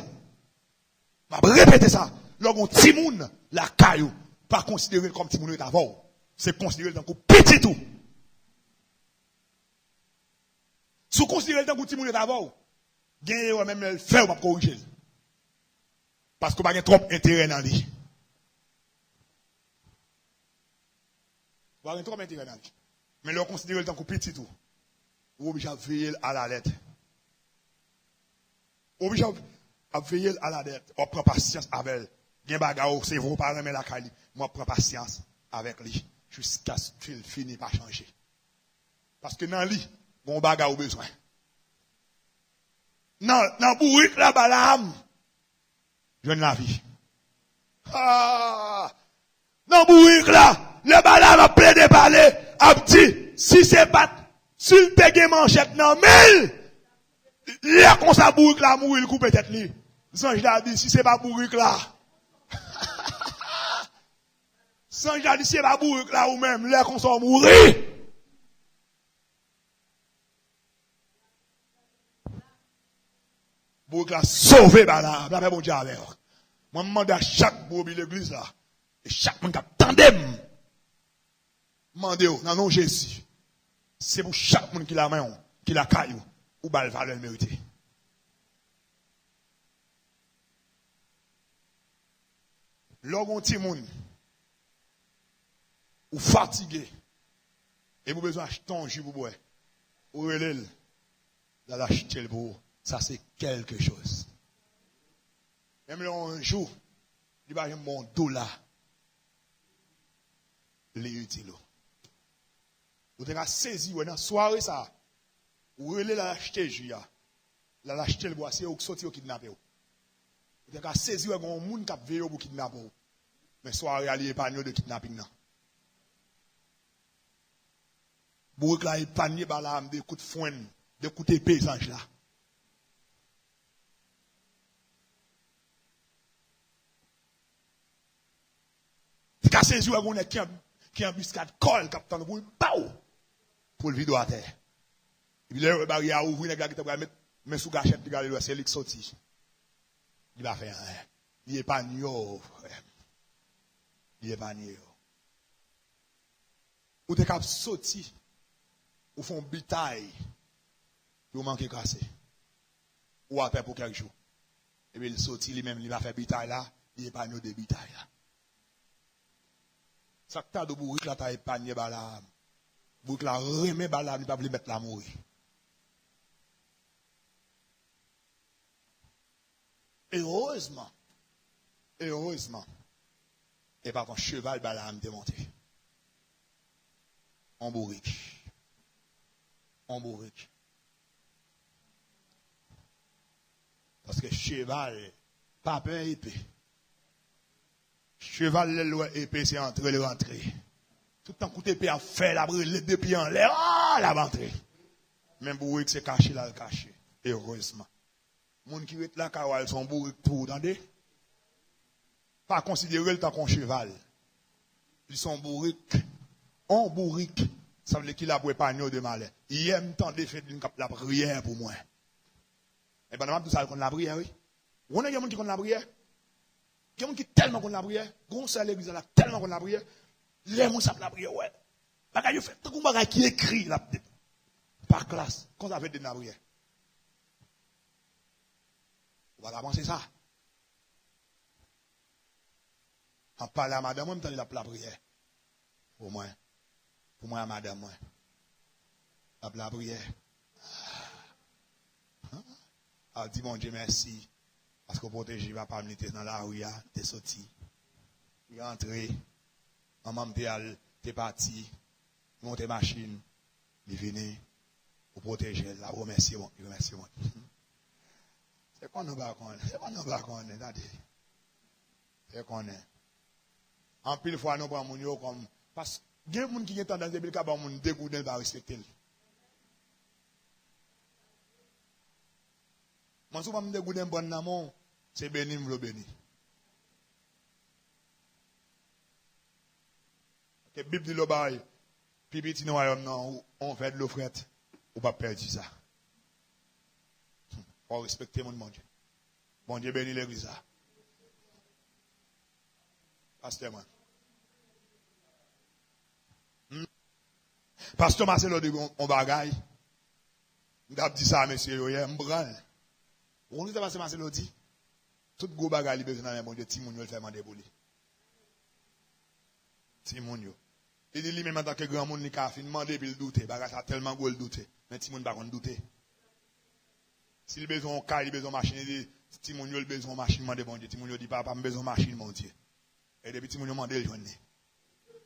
[SPEAKER 1] Lorsqu'on ti moun la caillou, pas considéré comme ti moun d'avant, c'est considéré comme petit tout. Si vous considérez comme ti moun d'avant, gagnez même le faire ou pas corriger. Parce que vous n'avez pas trop intérêt dans lui. Vous avez trop intérêt dans lui. Mais le considérez comme petit tout. Vous obligez à veiller à la lettre. Obligé à veiller à la dette. On prend patience avec elle. Gen bagarre, c'est vos parents, mais la cali. Moi, prends patience avec lui. Jusqu'à ce qu'il finisse par changer. Parce que dans lui, bon bagarre au besoin. Dans bourrique la balam. Je ne la vie. Dans bourrique là, le balam a plaidé parler. A dit, si c'est pas, s'il te gen manchette dans mille. Là, qu'on ça bourrique là, mourir, il coupe tête li. Sanj l'a dit, si c'est pas bourrique là. Sanj l'a dit, si c'est pas bourrique là ou même, là, qu'on ça mourir. Bourrique là, sauvé, bah là, là, bon Dieu avec. Moi, je demande à chaque bourrique l'église là, et chaque monde qui tandem. Demandez-vous, dans nom Jésus. C'est pour chaque monde qui la main, qui la caillou. Ou bal valeur mérité. Lorsqu'on ti moun ou fatigué et vous besoin d'acheter un jus pour boire ou relève dans l'acheter le pour ça c'est quelque chose. Même un jour il va y avoir un $, les utile. Vous devez saisir dans soirée ça. Ou relève l'acheter jus la l'acheter le bois c'est au sorti au kidnapper. Vous devez saisir un monde qui a veillé pour kidnapper. Mais soirée allié épargne de kidnapping là. Bourrique là épargne balam des coups de foin, des coups d'épée ange là. C'est qu'à saisir un monde qui embuscade colle capitaine pour le vider à terre. Et puis le barrière ouvrir les gars qui te mettre Mais sous gâchette, regardez, c'est lui qui sorti. Il va faire rien. Il n'est pas niot, frère. Il n'est pas niot. Ou t'es capable de sortir, ou font bataille, ou manquer cassé. Ou après pour quelques jours. Et puis il sortit lui-même, il va faire bataille là, il n'est pas niot de bataille là. Ça que t'as de bourrique là, t'as épargné Balaam. Bourrique là, remet Balaam, il va pas mettre la mourir. Heureusement, et par contre, cheval Balaam démonté. En bourrique. Parce que cheval, pas peur épée. Cheval, le épée, c'est entrer, le rentrer. Tout le temps, coup d'épée à faire, la brûler deux pieds en l'air, la rentrer. Même bourrique, c'est caché, là, le caché. Heureusement. Moun qui est là, car ils sont bourriques tout, entendez? Pas considérer le temps qu'on cheval. Ils sont bourriques. On bourrique. Ça veut dire qu'il a pour épargner de malheur. Il aime tant de faire la prière pour moi. Et bien, tout ça, qu'on la prière, oui. On a des gens qui connaissent la prière. Il y a des gens qui tellement connaissent la prière. Gros ça l'église là, tellement connaissent la prière. Les gens savent la prière, ouais. Parce que fait tout le monde qui écrit là, par classe. Quand ça fait de la prière. On va penser ça. En parlant à madame, moi, je me la prière. Pour moi, à madame, moi. La prière. Alors, dis mon Dieu merci. Parce que protégé, il ne va pas me laisser dans la rue, tu es sorti. Il est rentré. Maman, tu es parti. Monte machine. Il est venu. Pour protéger. La remercie, moi. C'est qu'on ne va pas connaître. C'est qu'on est. En pile fois, nous prenons mon comme. Parce qu'il y a des gens qui ont tendance à dire que les gens dégoûtent de respecter. Moi, si je me dégoûte de bon amour, c'est béni, je le béni. La Bible dit le bail. Puis, petit nous on fait de l'offrette. On ne va pas perdre ça. Il faut respecter mon Dieu. Bon Dieu bénit l'église. Pasteur, moi. Pasteur Marcelo dit on bagaille. Je dis ça, monsieur, hier, je me branle. Vous savez ce que Marcelo dit? Tout gros bagaille, il besoin d'un bon Dieu, Timoun, il fait demander pour lui. Timoun, il dit lui-même en tant que grand monde, il a fait demander, puis il doute. Bagaille, ça a tellement gros, il doute. Mais Timoun, pas contre douter. S'il a besoin de car, il a besoin de machine, il dit Timoun, il a besoin de machine, il bon Dieu. Timoun, il dit papa, il a besoin de machine, mon Dieu. Et depuis Timoun, il a demandé le journée.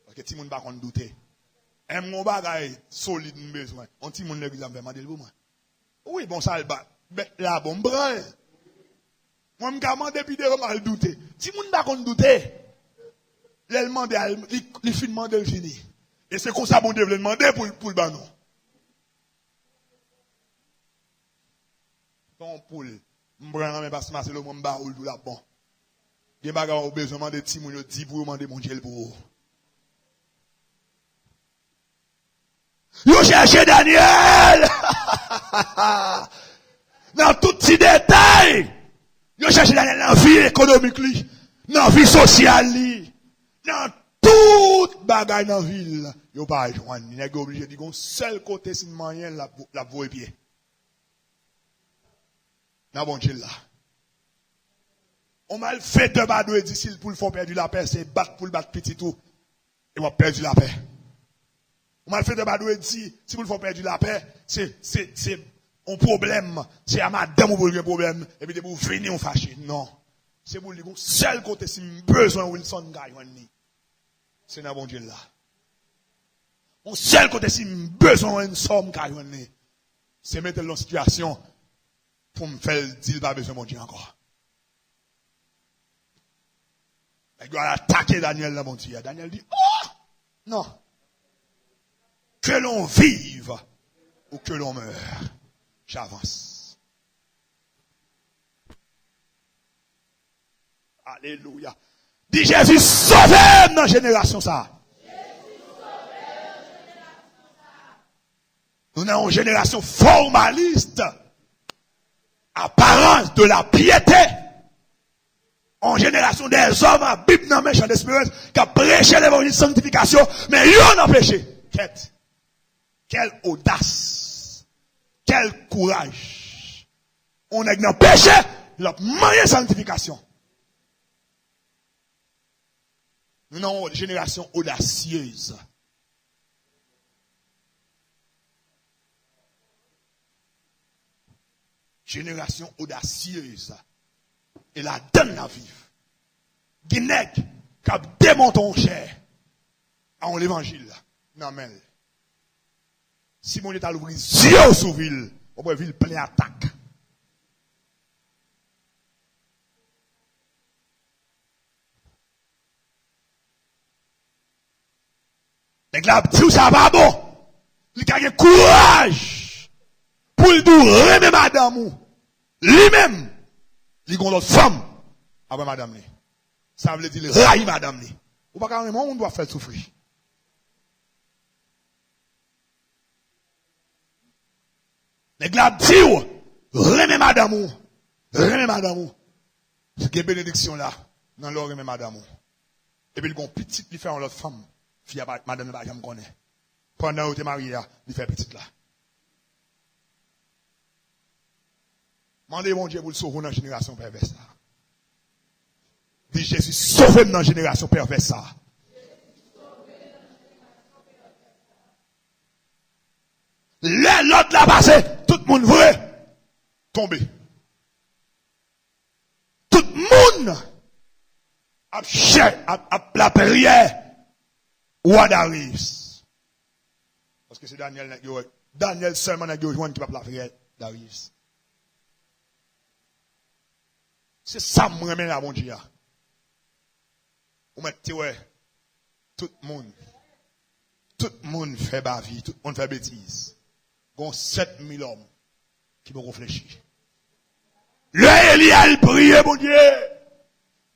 [SPEAKER 1] Parce que Timoun, pas contre douter. Un mon bagaille solide, il a besoin. On Timoun, il a besoin de demander pour moi. Oui, bon, ça, là, bon, brin. Moi, je me demande depuis de mal douter. Si moun n'a pas douter, il demande, il finit demander le fini. Et c'est comme ça bon Dieu veut demander pour le banon. Ton poule, m'bran mais parce que c'est le monde baoul tout là bon. Il y a bagarre au besoin de ti moun yo dit pour demander mon Dieu pour. Yo cherchez Daniel. Dans tout petit détail. Yo cherche dans la vie économique, dans la vie sociale, dans toute bagaille dans la ville. Yo pas joindre. Il est obligé de dire seul côté sin moyen la voie pied. Dans bon Dieu là. On m'a fait de badou et dit pour le faire perdre la paix, c'est battre pour le battre petit tout. Et on a perdu la paix. On m'a fait de badou et dit si vous le faire perdre la paix, c'est un problème, c'est à madame ou pour le problème, et puis vous venez on fâcher. Non. C'est pour le dire, seul côté si besoin Wilson gagne. C'est dans bon Dieu là. Mon seul côté si besoin une somme gagne. C'est mettre dans situation pour me faire dire pas besoin mon Dieu encore. Il doit attaquer Daniel là mon Dieu. Daniel dit, oh! Non. Que l'on vive ou que l'on meure. J'avance. Alléluia. Dis Jésus, sauve dans la génération ça. Nous avons une génération formaliste. apparence de la piété. En génération des hommes à Bible dans mes champs d'espérance qui a prêché l'évangile de sanctification, mais ils ont péché. Quelle audace, quel courage. On est dans le péché, la meilleure sanctification. Nous avons une génération audacieuse. Génération audacieuse. Et la donne la vivre. Guinec, qui a démonté ton cher en l'évangile. Non, mais. Si mon état l'ouvrir, yeux sous ville, on peut ville plein d'attaques. Mais là, tout ça va bon. Il a courage pour le dire, remet madame, lui-même. Il y a une autre femme après madame. Ça veut dire raille madame. Ou pas carrément, on doit faire souffrir. Les gars disent, remets madame. Remets madame. C'est une bénédiction là. Dans l'or, remets madame. Et puis, il y a une petite qui fait en l'autre femme. Fille, madame, je me connais. Pendant que tu es marié, il fait petite là. Mandez mon Dieu pour le sauver dans la génération perverse. Dis Jésus, sauve-moi dans la génération perverse. L'autre l'a passé, tout le monde vrai, tomber. Tout le monde a la prière ou à Darius. Parce que c'est Daniel seulement qui a la prière Darius. C'est ça que je remets à mon Dieu. Vous mettez, ouais, tout le monde fait bavie, tout le monde fait bêtise. Il y a 7000 hommes qui vont réfléchir. Le Elia, il priait, mon Dieu.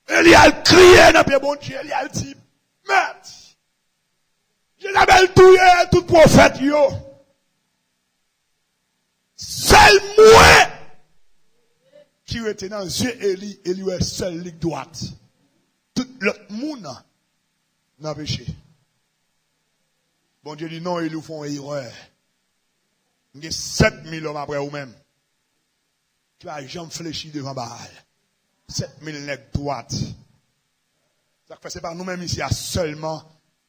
[SPEAKER 1] Elia, il criait dans le bon Dieu. Elia, il dit, merde. Jézabel touye tout prophète, yo. Seul moi qui était dans les yeux Eli, Eli est seul ligue droite. Tout l'autre monde n'a péché. Bon Dieu dit non, ils nous font erreur. Il y a 7000 hommes après vous-même. Tu vas jamais fléchir devant Baal. 7000 nègres droites. Ça fait c'est pas nous-mêmes ici, il y a seulement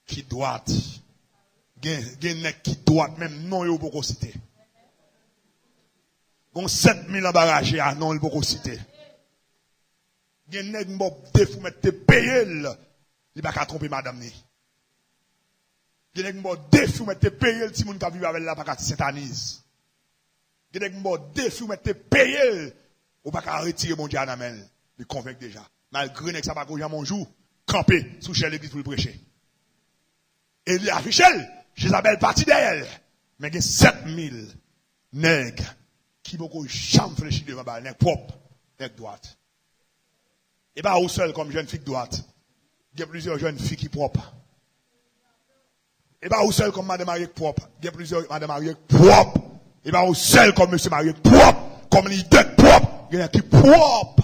[SPEAKER 1] qui droite. Il y a des nègres qui droite, même non, il n'y a pas citer. Il y a 7000 embarrassés, non, il n'y a pas citer. Il y a des nègres qui défouent, mettre te payer, il n'y a pas qu'à tromper madame. Il y a des gens qui défouent, mettre te payer, le petit monde qui vit avec la, pas qu'à satanise. Il y a des gens qui défouent, mettre te payer, ou pas qu'à retirer mon Dieu à la main. Il convainc déjà. Malgré que ça va courir mon jour, camper sous chez l'église pour le prêcher. Et il affiche, Jézabel partie d'elle. Mais il y a 7000 nègres qui beaucoup jamais fléchis devant Baal, nègres propres, nègres droites. Et pas au seul comme jeune fille droite. Il y a plusieurs jeunes filles qui propres. Et pas au seul comme madame Marie propre. Il y a plusieurs madame Marie propres. Et pas au seul comme monsieur Marie propre. Comme l'idée propre. Il y en a qui propre.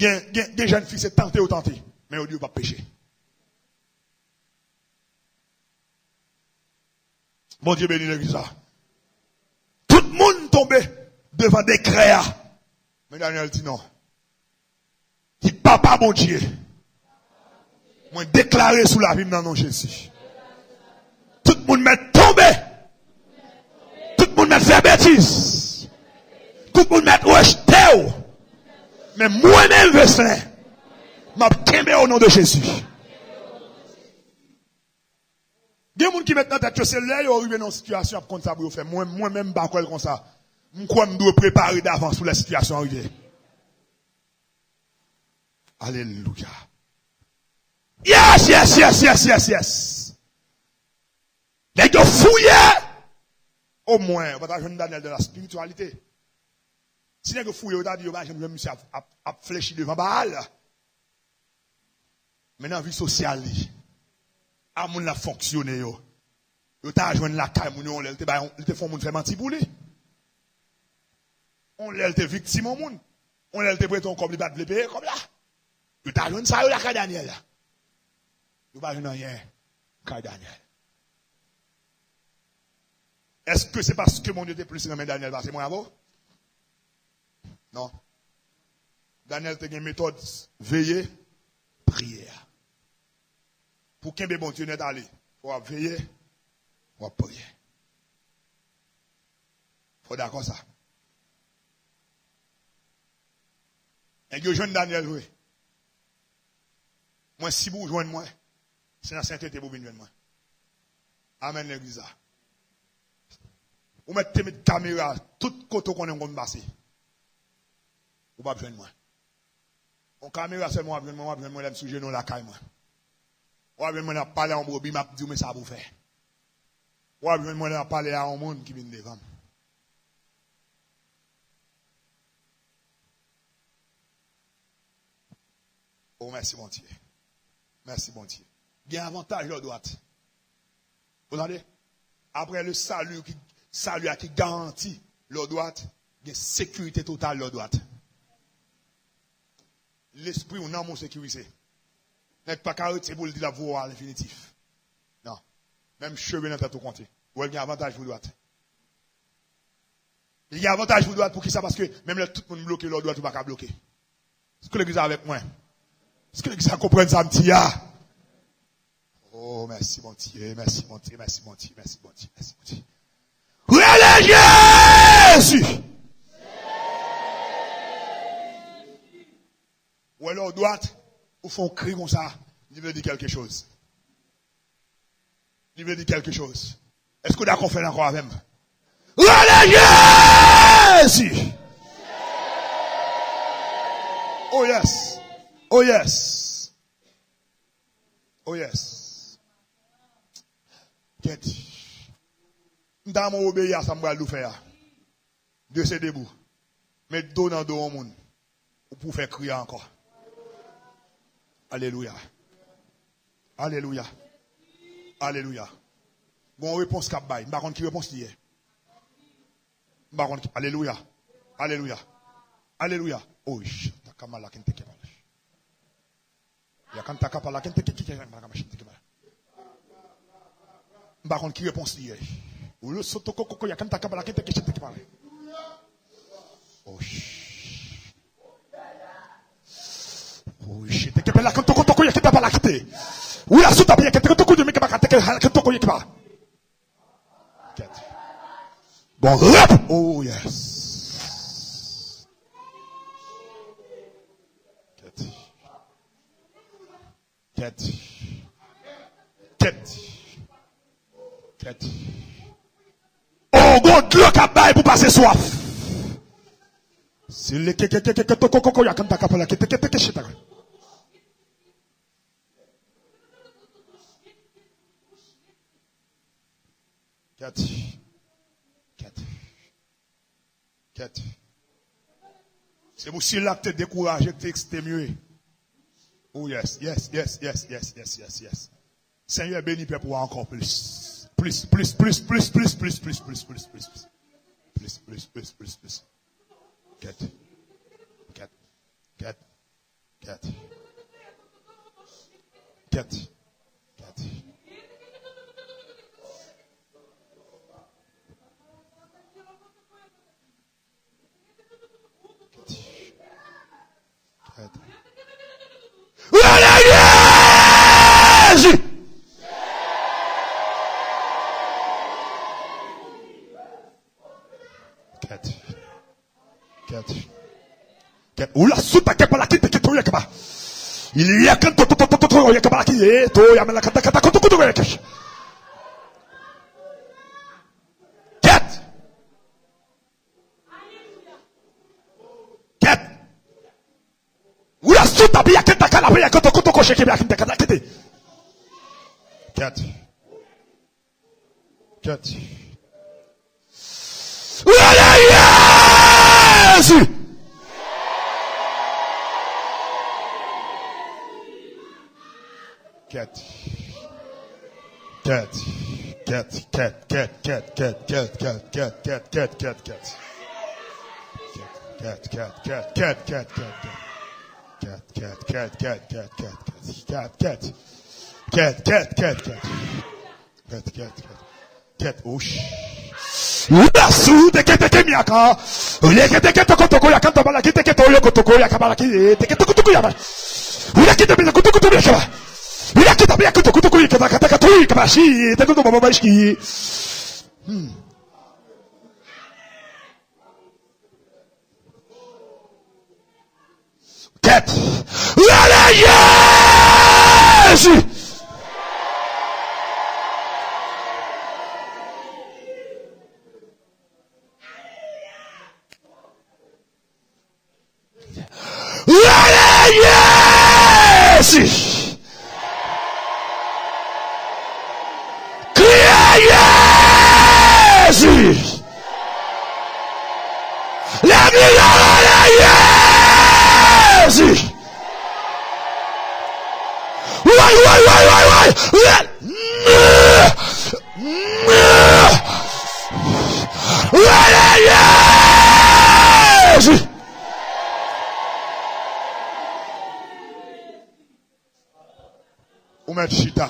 [SPEAKER 1] Il y a des jeunes filles, c'est tenté ou tenté. Mais au Dieu pas pécher. Mon Dieu bénit l'église. Tout le monde tombait devant des créas. Mais Daniel dit non. Il dit papa mon Dieu. Moi déclaré sous la vie dans nom Jésus. Tout le monde m'est tombé. Tout le monde m'est fait bêtise. Tout le monde m'est rejeté. Mais moi-même, Vessin, m'a tombé au nom de Jésus. Il y a des gens qui mettent dans tête que c'est là, ils arrivent dans une situation comme ça pour faire. Moi-même, pas comme ça. Je crois que je dois préparer d'avance pour la situation arrivée. Alléluia. Yes. Les gens fouillent. Au moins, on va jouer Daniel de la spiritualité. Si les gens fouillent, on va dire, je me suis fléchi devant Baal. Maintenant, vie sociale, à mon la fonctionné, yo t'a joindre la caille, il te font mon faire mentir pour lui. On l'a été victime au monde. On l'a été prêté comme il va te payer comme là. Tu t'as joué ça, là, Daniel. Là. Tu n'as pas joué rien, Daniel. Est-ce que c'est parce que mon Dieu était plus grand, mais Daniel, c'est moi avant? Non. Daniel a une méthode veiller, prière. Pour qu'un bon Dieu n'est allé, il faut veiller, il faut prier. Il faut d'accord ça. Et que jeune Daniel, oui. Moi, si vous joignez moi, c'est la sainteté pour venir moi. Amen, l'église. Vous mettez mes caméras, tout côté qu'on est en passer. Vous ne pouvez pas joindre moi. On caméra seulement, moi, je suis genou la caille moi. Ou bien parler en brebis, m'a dit mais ça vous faire. Ou bien parler à un monde qui vient devant. Oh merci mon Dieu. Merci mon Dieu. Il y a un avantage leur droite. Vous entendez? Après le salut qui garantit leur droite, il y a une sécurité totale leur droite. L'esprit on a mon sécurité. N'est pas carré pour le dire la voix à l'infinitif. Non. Même cheveux dans tout compter. Ou il y a un avantage pour droite. Il y a un avantage pour droite pour qui ça? Parce que même là, tout le monde bloqué, leur droite, tu ne vas pas bloquer. Est-ce que l'église est avec moi? Est-ce que l'église comprend ça, petit ya? Oh, merci mon Dieu, merci mon Dieu, merci mon Dieu, merci mon Dieu, merci mon Dieu. Jésus! Ou alors droite, ou font cri comme ça, il veut dire quelque chose. Il veut dire quelque chose. Est-ce que d'accord fait encore avec moi? Jésus! Oh yes! Oh yes! Oh yes! Qu'est-ce? Dans mon obéir, ça me va le faire. Dieu c'est debout. Mais dos dans dos au monde. Pour faire crier encore. Alléluia. Alléluia. Alléluia. Bon réponse cap bail. Par contre qui réponse lié. Par contre alléluia. Alléluia. Alléluia. Oh, ta kamala kente kebala. Ya kan ta kapala kente kebala kama. Par contre qui réponse lié. Ou le soto koko ya kan ta kapala kente kebala. Oh. Oh, je te kebala kan toko ya kebala kete. Ou la sota bien kete toko de me kebala kete toko ya kebala. Bon, oh yes. Quête. Oh, God, le cabaye pour passer soif. C'est le koko ya kanta kapala kete shita. Quête. C'est pour si là que tu découragé, que tu exténué. Oh yes. Seigneur béni Père pour encore plus. Plus. Quête. Oula suta ke pala kite to yakaba. Il y a quand to yakaba ki to ya mala kata to yakaba. Ket. Oula suta bi yakata kala bi yakata to sheke bi yakata kata kite. Ket. Oula Jésus. Quête. La sou de kete miaka, le kete toko ya kanta bala kete toyo toko ya kabala kete toko ya bala. Ula kete bila toko ya kabala. Ula kete bila toko ya kabala kata toyo kabala shi te toko baba bashki. Kete. La Jésus. Jésus. Criez Jésus. La gloire de Jésus. Ouais. Jésus. Ou mettre chita.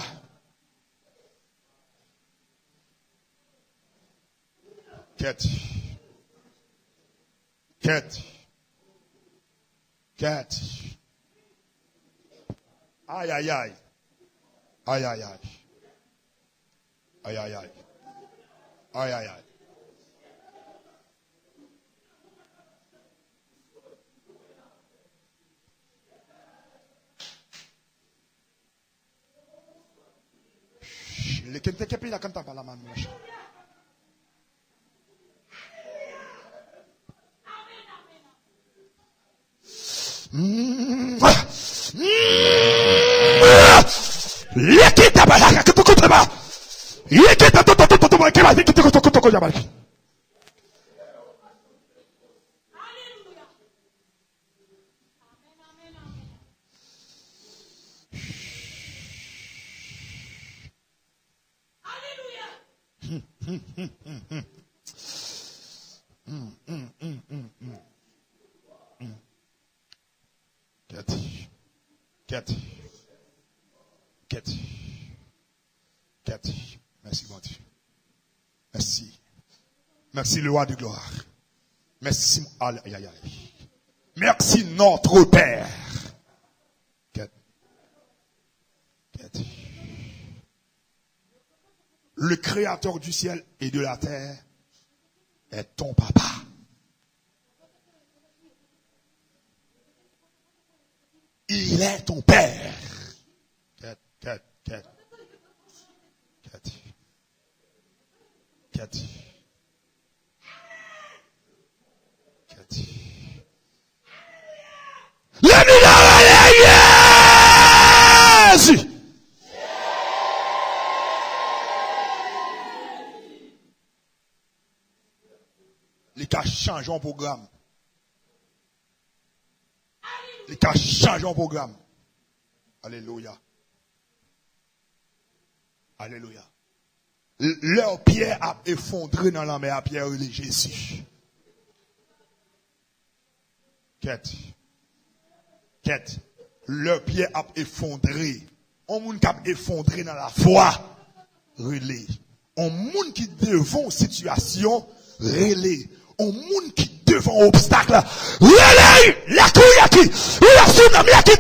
[SPEAKER 1] Quête. Aïe. Le kente kepi la kanta pa la man mwen. Lekita ba la kutukutu ba. Lekita to ba kema kutukutu ya ba. Quatre. Merci mon Dieu. Merci le roi de gloire. Merci aïe. Merci notre Père. Quatre. Le créateur du ciel et de la terre est ton papa. Il est ton père. Quatre. Le Jésus. Les cas changent en programme. Alléluia. Leur pierre a effondré dans la mer à pierre de Jésus. Quête. Leur pierre a effondré. On moun qui a effondré dans la foi. Relais. On moun qui devant situation. Relais. On moun qui devant obstacle. Relais. La couille à qui? Il a soutenu à qui?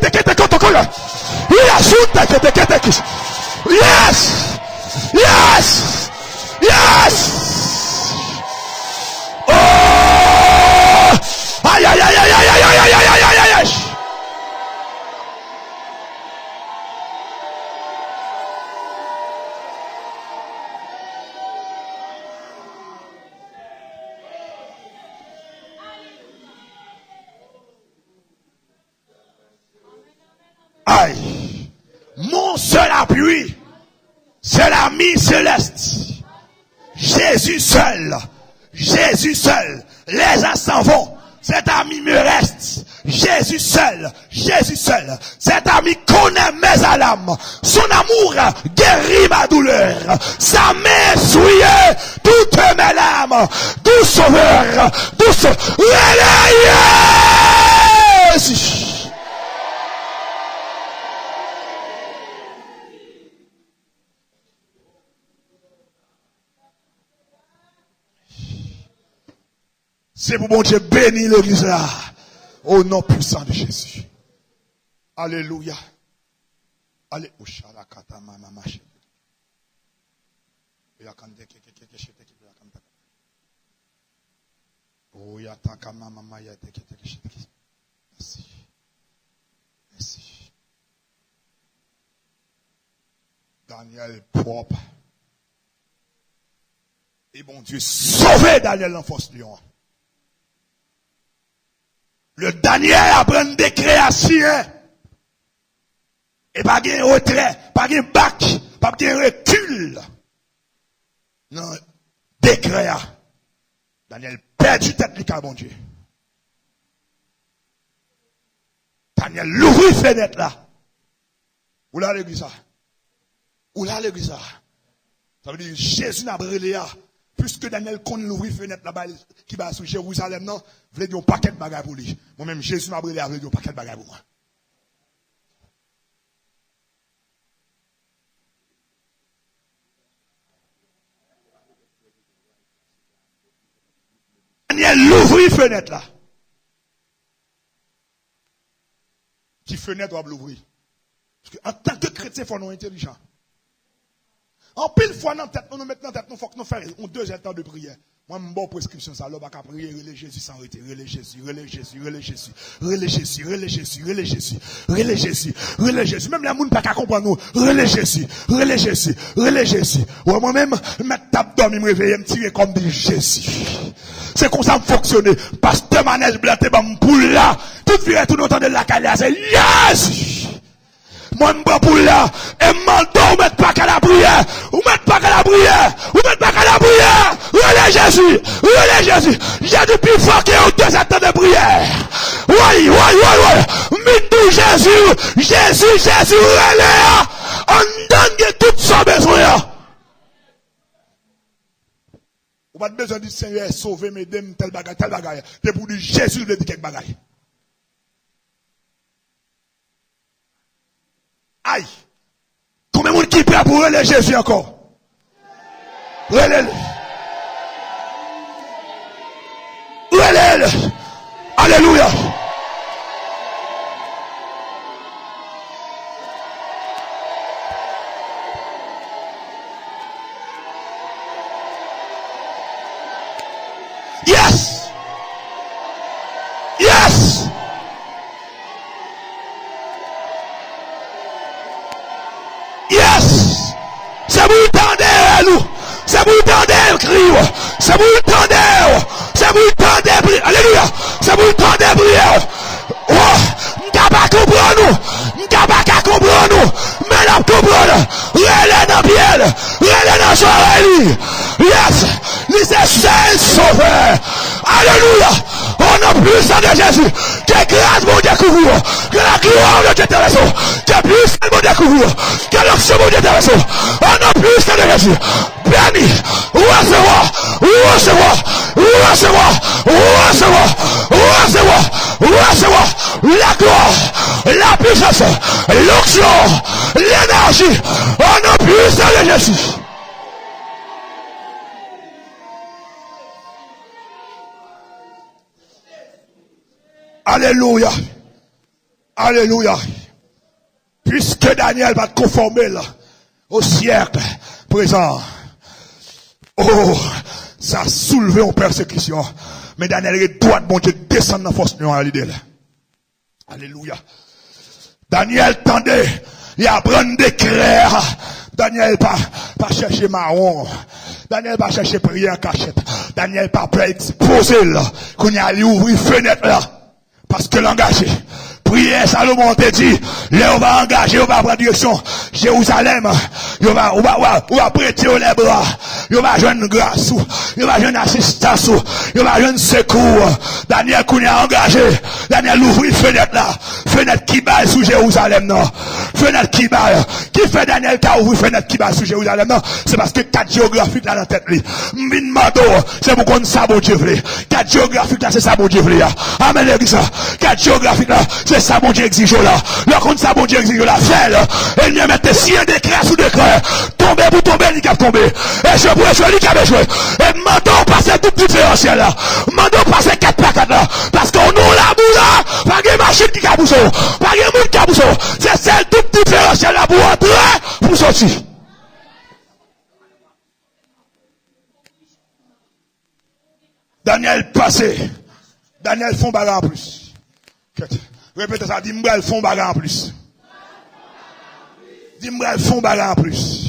[SPEAKER 1] Il a soutenu. Yes. Oh. Aïe. Aïe. Mon seul appui, c'est l'ami céleste. Jésus seul. Les uns s'en vont. Cet ami me reste. Jésus seul, cet ami connaît mes alarmes, son amour guérit ma douleur, sa main souillait toutes mes larmes, doux sauveur, Jésus. C'est pour bon Dieu bénir l'église là. Au nom puissant de Jésus. Alléluia. Allez, Merci. Daniel propre. Et bon Dieu, sauvez Daniel en force lion. Le Daniel apprend des créations. Et pas de retrait, pas de bac, pas de recul. Non, décréa. Daniel perdu tête du bon Dieu. Daniel l'ouvrit fenêtre là. Où là l'église ça? Où là l'église ça? Ça veut dire Jésus n'a brûlé là. Puisque Daniel connaît l'ouvrir fenêtre là-bas qui va sur Jérusalem, non, voulait dire un paquet de bagages pour lui. Moi-même, Jésus m'a brûlé, voulait dire un paquet de bagages pour moi. Daniel l'ouvrir fenêtre là. Qui fenêtre doit l'ouvrir? Parce qu'en tant que chrétien, il faut nous intelligents. En pile fois dans tête, nous mettons dans tête, nous faut que nous fassions un deuxième temps de prière. Moi, je bonne prescription, ça, là, on va prier, relais Jésus sans arrêter, relais Jésus. Même les gens ne peuvent pas comprendre nous, relais Jésus. Ouais, moi-même, mettre tape dormir, me réveiller, me tirer comme des Jésus. C'est comme ça que fonctionne. Pasteur Manège Blaté, me poule là, tout virer tout le temps de la calia, c'est Jésus. Moi, je pour là, et m'entends, ou mettez pas qu'à la prière, relais Jésus, j'ai depuis fois qu'il y a 2 temps de prière. Oui, Mindou Jésus, relais, on donne tout son besoin. Ou pas besoin du Seigneur, sauver mes dèmes, tel bagaille. C'est pour dire Jésus, veut dire quelque bagaille. Aïe! Combien de monde qui est prêt pour relais Jésus encore? Relais-le. Alléluia. Yes. C'est pour tendre nous. C'est pour tendre crier. C'est pour tendre prier. Alléluia. C'est pour tendre prier. Oh, m'ta pas comprendre nous. Mais la comprendre. Relais dans pied. Relais dans soirée. Yes. C'est seul sauveur. Alléluia. On a plus de Jésus. Que grâce mon découvrir. Que la gloire de Dieu te reçoit. Que plus mon découvrir. Que l'action mon Dieu te reçoit. On a plus de Jésus. Béni. Recevoir. La gloire. La puissance. L'onction. L'énergie. On a plus de Jésus. Alléluia. Puisque Daniel va te conformer là, au siècle présent. Oh, ça a soulevé en persécution. Mais Daniel est droit de mon Dieu descendre dans force à l'idée là. Alléluia. Daniel tendait, il apprend des créa. Daniel pas chercher marron. Daniel pas chercher prière en cachette. Daniel pas peur exposer là. Qu'on y a ouvrir fenêtre là. Parce que l'engagé, prière Salomon te dit, là on va engager, on va prendre direction Jérusalem, on va prêter les bras, on va joindre grâce, on va joindre assistance, il va jeune secours. Daniel qu'on a engagé. Daniel ouvre fenêtre là. Fenêtre qui baille sous Jérusalem, non. Fenêtre qui baille. Qui fait Daniel qui a ouvert fenêtre qui baille sous Jérusalem, non? C'est parce que 4 géographiques là dans la tête, li. M'mando, c'est pour qu'on ça bon Dieu vle. 4 géographiques là, c'est ça bon Dieu vle. Amen, l'église. 4 géographiques là, c'est ça bon Dieu exige là. Là, qu'on ça bon Dieu exige là, fait, et nous mettez si un décret sous décret. Tomber pour tomber, il a tombé. Et je pourrais jouer, il a joué. Et mando passer tout différentiel là. Mando passer 4 par 4 là. Parce qu'on nous la boule là, pas de machine qui a boussé. Pas de monde qui a boussé. C'est celle tout différentiel là pour entrer, pour sortir. Daniel passé. Daniel font bagarre en plus. Répétez ça, dis-moi elles font bagarre en plus. Dis-moi elles font bagarre en plus.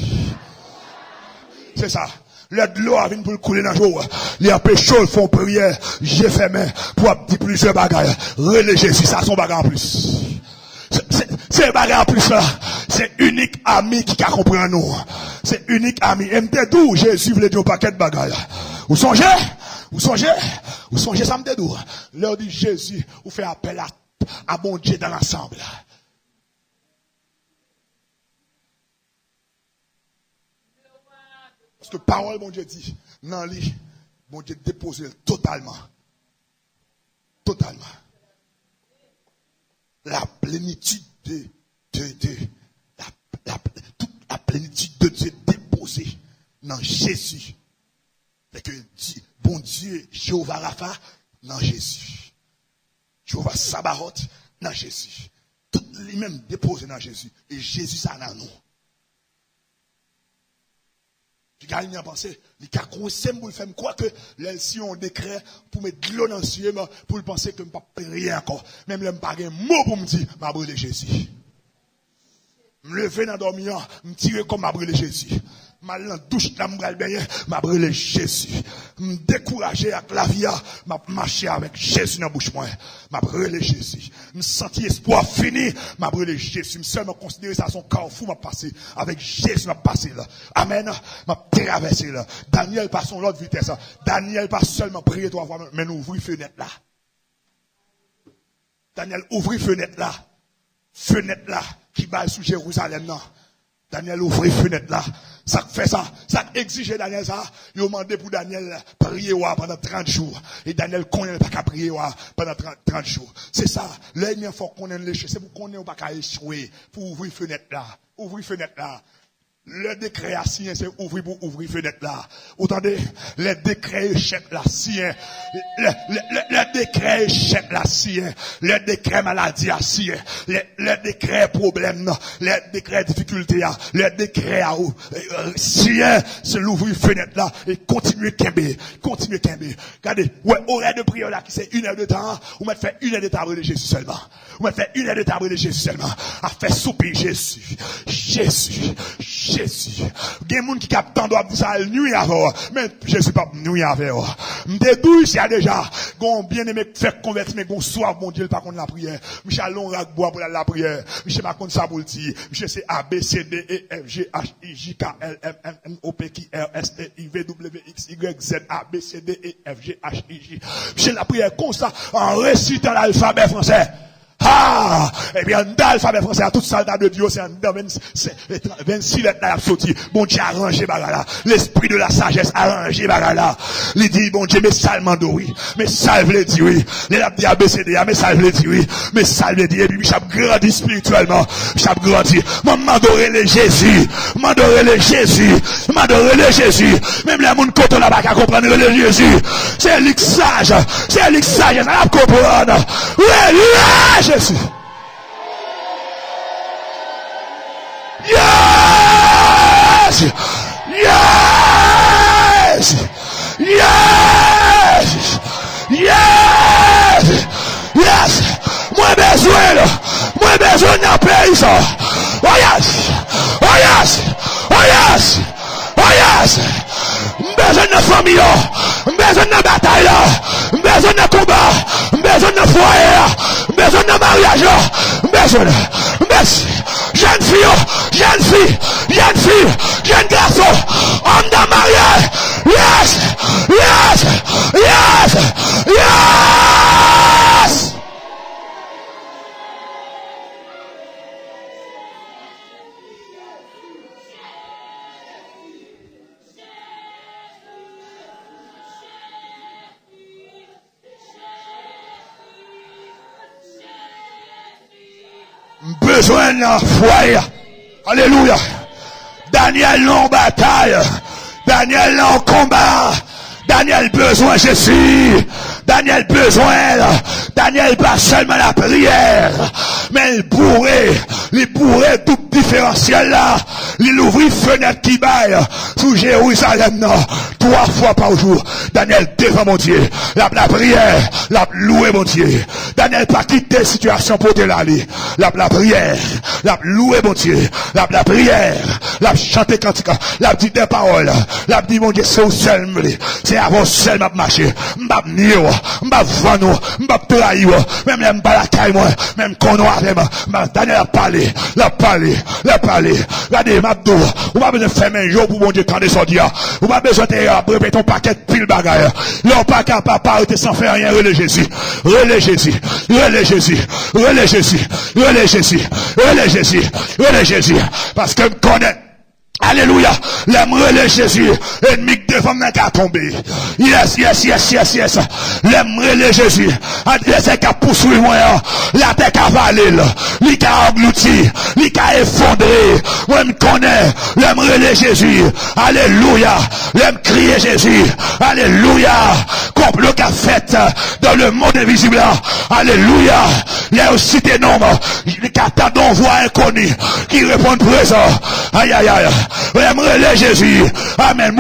[SPEAKER 1] C'est ça. Le de l'eau a venu pour le couler dans le jour. Les pécheurs font prière. J'ai fait main pour dire plusieurs bagailles. Relais Jésus, ça son bagarre en plus. C'est bagarre en plus là. C'est unique ami qui a compris nous. C'est unique ami. MT d'où Jésus voulait dire un paquet de bagailles. Vous songez? Vous songez ça me dédoue. Leur dit Jésus, vous fait appel à bon Dieu dans l'ensemble. Parce que parole, bon Dieu dit, non, lui, bon Dieu dépose totalement. Totalement. La plénitude toute la plénitude de Dieu déposée dans Jésus. C'est que bon Dieu, Jéhovah Rapha, dans Jésus. Jéhovah Sabaoth, dans Jésus. Tout lui-même déposé dans Jésus. Et Jésus, ça dans nous. Je gagne à penser, les cas conseils pour le faire quoi que si on décret pour mettre de l'eau dans le ciel, pour le penser que je ne peux pas rien encore. Même je n'ai pas un mot pour me dire, m'a brûlé Jésus. Me lever dans dormir, me tirer comme m'a brûlé Jésus. Mal dans douche, là, m'bral baigner, m'a brûlé Jésus. Me décourager avec la vie, m'a marché avec Jésus dans la bouche moi. M'a brûlé Jésus. Me sentir espoir fini, m'a brûlé Jésus. Me seulement considérer ça son carrefour, m'a passé. Avec Jésus, m'a passé là. Amen. M'a traversé là. Daniel passe son l'autre vitesse. Daniel pas seulement prier 3 fois, mais nous ouvrir fenêtre là. Daniel ouvrir fenêtre là. Fenêtre là, qui baille sous Jérusalem là. Daniel ouvre fenêtre là. Ça fait ça. Ça exige Daniel ça. Il a demandé pour Daniel prier pendant 30 jours. Et Daniel connaît pas qu'à prier pendant 30 jours. C'est ça. Là, il faut qu'on ait les choses. C'est pour qu'on ait pas qu'à échouer. Pour ouvrir fenêtre là. Ouvrir fenêtre là. Le décret à sien, c'est ouvrir pour ouvrir fenêtre là. Vous entendez? Le décret échec là, sien. Le décret échec là, sien. Le décret maladie à sien. Le décret problème, le décret difficulté là. Le décret à sien, c'est l'ouvrir fenêtre là. Et continuer Kembe. Continuer Kembe. Regardez, ouais, horaire de prière là, qui c'est 1 heure de temps. Vous m'avez fait 1 heure de table de Jésus seulement. Vous m'avez fait 1 heure de table de Jésus seulement. A fait soupir Jésus. Jésus. Jésus. Il y a des gens qui captent tant droit pour ça, nuit avec. Mais Jésus pas nuit avec. M'dédouille, c'est déjà. Gon bien aimé faire convertir, mais gon soif, mon Dieu, pas contre la prière. Michel long rac bois pour la prière. Michel pas contre ça pour le dire. Michel c'est A, B, C, D, E, F, G, H, I, J, K, L, M, N, N, O, P, Q, R, S, T, I, V, W, X, Y, Z, A, B, C, D, E, F, G, H, I, J. Michel la prière comme ça, en récitant l'alphabet français. Ah, eh bien, dans l'alphabet français, à toute soldat de Dieu, c'est dans 26 lettres là, sorti. Bon Dieu a arrangé bagala. L'esprit de la sagesse a arrangé bagala. Il dit, bon Dieu, mais ça le mando, oui. Mais ça veut dire, oui. Les lapes dit ABCD, mais ça veut dire, oui. Mais ça veut dire, et puis, j'aime grandi spirituellement. J'aime grandi. M'adorer le Jésus. M'adorer le Jésus. M'adorer le Jésus. Même les gens qui ont là-bas, qui comprennent le Jésus. C'est l'ixage. C'est l'ixage. Ça va comprendre. Oui, Jésus. Yes! Yes! Yes! Yes! Yes! Moi besoin là. Moi besoin d'un pays ça. Oh yes! Oh yes! Oh yes! Oh yes! Besoin de famille, besoin de bataille, besoin de combat, besoin de foyer, besoin de mariage, besoin jeune fille, jeune garçon, homme de mariage, yes, yes, Yes! Yes! Besoin d'un foyer. Alléluia. Daniel non bataille. Daniel non combat. Daniel besoin Jésus. Daniel besoin. Daniel pas seulement la prière. Mais il bourrait tout différentiel là. Il ouvrit fenêtre qui baille sous Jérusalem là. 3 fois par jour. Daniel devant mon Dieu. La prière. La louer mon Dieu. Daniel pas quitter situation pour te l'aller. La prière. La louer mon Dieu. La prière. La chanter cantique. La dit des paroles. La dit mon Dieu c'est au seul. C'est avant seul m'a marché. M'a nier. M'a vendre. M'a trahir. Même pas la caille moi. Même qu'on avec moi. Daniel a parlé. Regardez, m'a dit, ou pas besoin de faire un jour pour mon Dieu quand descendu. Ou pas besoin de préparer ton paquet de pile bagaille. L'on pas capable de sans faire rien. Relais Jésus. Parce que me connaît. Alléluia. L'aimerait Jésus. Ennemi devant moi qui a tombé. Yes. L'aimerait Jésus. Adresse qui a poursuivi moi. La terre qui a valé. Lui qui a englouti. Lui qui a effondré. Moi me connais. L'aimerait Jésus. Alléluia. L'aime crier Jésus. Alléluia. Complot qu'a fait dans le monde invisible. Alléluia. Il y a aussi des noms. Les catadons voix inconnus qui répondent présent. Aïe. L'aimerait Jésus. Amen.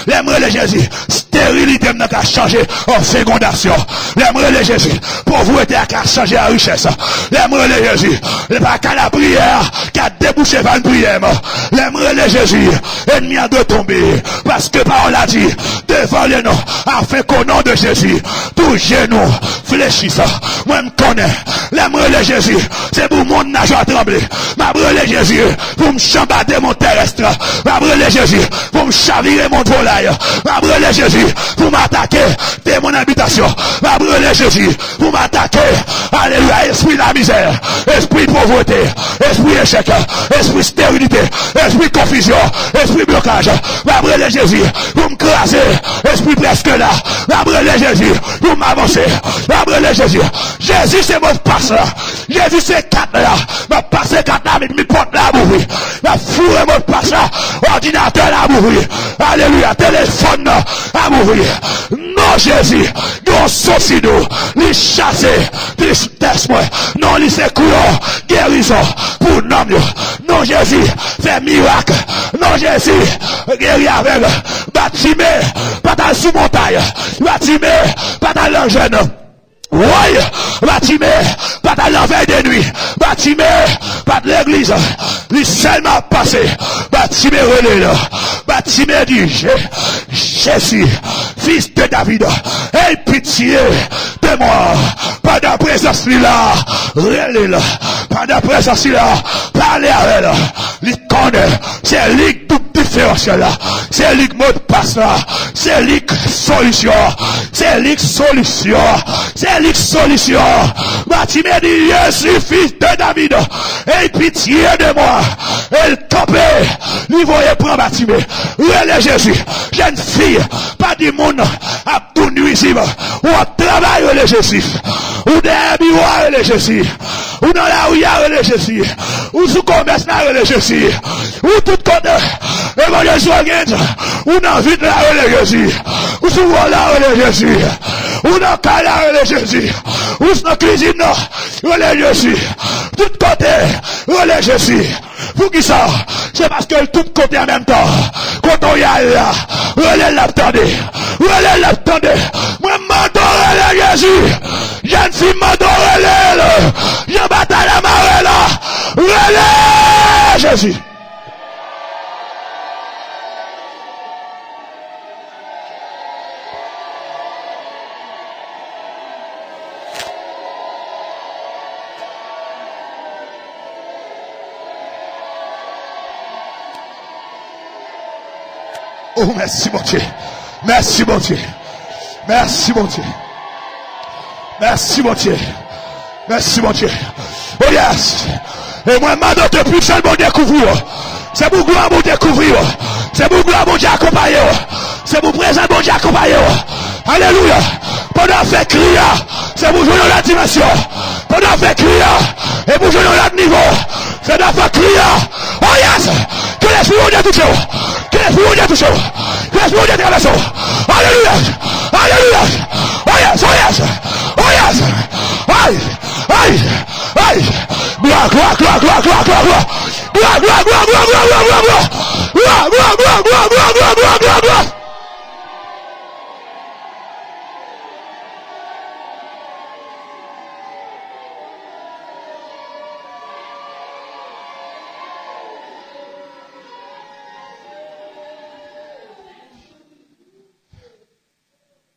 [SPEAKER 1] L'aimerait Jésus. Stérilité n'a qu'à changer en fécondation. L'aimerait Jésus. Pauvreté a qu'à changer en richesse. L'aimerait Jésus. Le pas qu'à la prière qui a débouché par une prière. L'aimerait Jésus. Ennemi a de tomber. Parce que parole a dit, devant les noms, afin qu'au nom de Jésus, tout genou fléchisse. Moi, me connais. L'aimerait Jésus. C'est pour mon nage à trembler. M'aimerait Jésus. Pour me chambader mon terrestre. M'aimerait Jésus. Pour me chavirer mon volaille. M'aimerait Jésus. Pour m'attaquer de mon habitation. M'aimerait Jésus. Pour m'attaquer. Alléluia. Esprit de la misère. Esprit de pauvreté. Esprit d'échec. Esprit stérilité. Esprit de confusion. Esprit de blocage. M'aimerait Jésus. Pour me craser. Esprit presque là. M'aimerait Jésus. Pour m'avancer. M'aimerait Jésus. Jésus c'est mon passe là. Jésus c'est 4 là. Ma passe 4 là avec mes portes là à m'ouvrir. Ma fourre mon passe là. Ordinateur là à m'ouvrir. Alléluia. Téléphone là à m'ouvrir. Non Jésus. Non saucido. Les chasser. Les teste-moi. Non les sécours. Guérison. Pour nom. Non Jésus. Fait miracle. Non Jésus. Guérir avec. Bâtiment. Pas dans sous montagne. Bâtiment. Pas dans l'enjeune. Oui, bâtiment, pas dans l'envers de nuit, bâtiment, pas de l'église, lui seulement passé, bâtiment relais là, bâtiment du Jésus, fils de David, aie pitié de moi, pas de présence là, relais là, pas de présence là, parlez avec là, lui connaît, c'est lui tout différentiel là, c'est lui mot de passe là, c'est lui solution, c'est lui solution, c'est solution. Bâtiment dit Jésus, fils de David, aie pitié de moi. Elle campait, lui voyait prendre bâtiment. Relais Jésus, jeune fille, pas du monde, à tout nuisible. Ou à travail, relais Jésus. Ou dans un bureau, relais Jésus. Ou dans la rue, relais Jésus. Ou sous commerce, relais Jésus. Ou tout côté, évangile ou dans vide, relais Jésus. Ou sous la relais Jésus. Ou dans la relais Jésus. Ou dans la cuisine, relais Jésus. Tout côté, relais Jésus. Pour qui ça? C'est parce que tout côté en même temps. Quand on y a là, relais l'attendez. Relais l'attendez. Moi, m'adore relais Jésus. Jeune fille m'adore relais. Je bataille la marée là. Relais Jésus. Oh, merci mon Dieu. Merci mon Dieu. Merci mon Dieu. Merci mon Dieu. Merci mon Dieu. Oh yes. Et moi, maintenant, depuis que c'est bon découvrir. C'est pour gloire bon découvrir. C'est pour gloire bon Dieu accompagner. C'est pour présent bon Dieu accompagner. Alléluia. Pendant faire crier, c'est pour jouer dans la dimension. Pendant faire crier, et pour jouer dans l'autre niveau. C'est pour faire crier. Oh yes. Que l'esprit de Dieu touche. Que l'esprit de Dieu touche. Que l'esprit de Dieu traverse. Alléluia. Alléluia. Oh yes. Oh yes. Oh yes. Aïe. Aïe. Aïe. Gloire, gloire, gloire, gloire, gloire, gloire, gloire. Gloire, gloire, gloire, gloire, gloire, gloire, gloire, gloire. Gloire, gloire, gloire, gloire, gloire, gloire, gloire, gloire, gloire.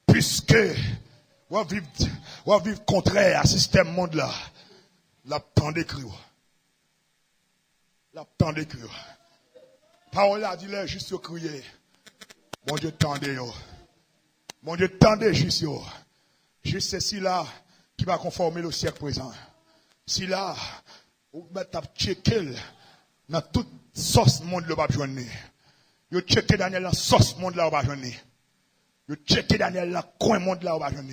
[SPEAKER 1] Puisque on va vivre contraire à ce système monde là, la temps d'écrire. La temps d'écrire. Parole a dit là, juste au crier. Mon Dieu, tendez yo. Mon Dieu, tendez juste yo. Juste ceci là qui va conformer le siècle présent. Si là, vous mettez à checker dans toute sauce monde le va joindre. Vous checkez Daniel dans sauce monde là va joindre. Vous checkez Daniel dans coin monde là va joindre.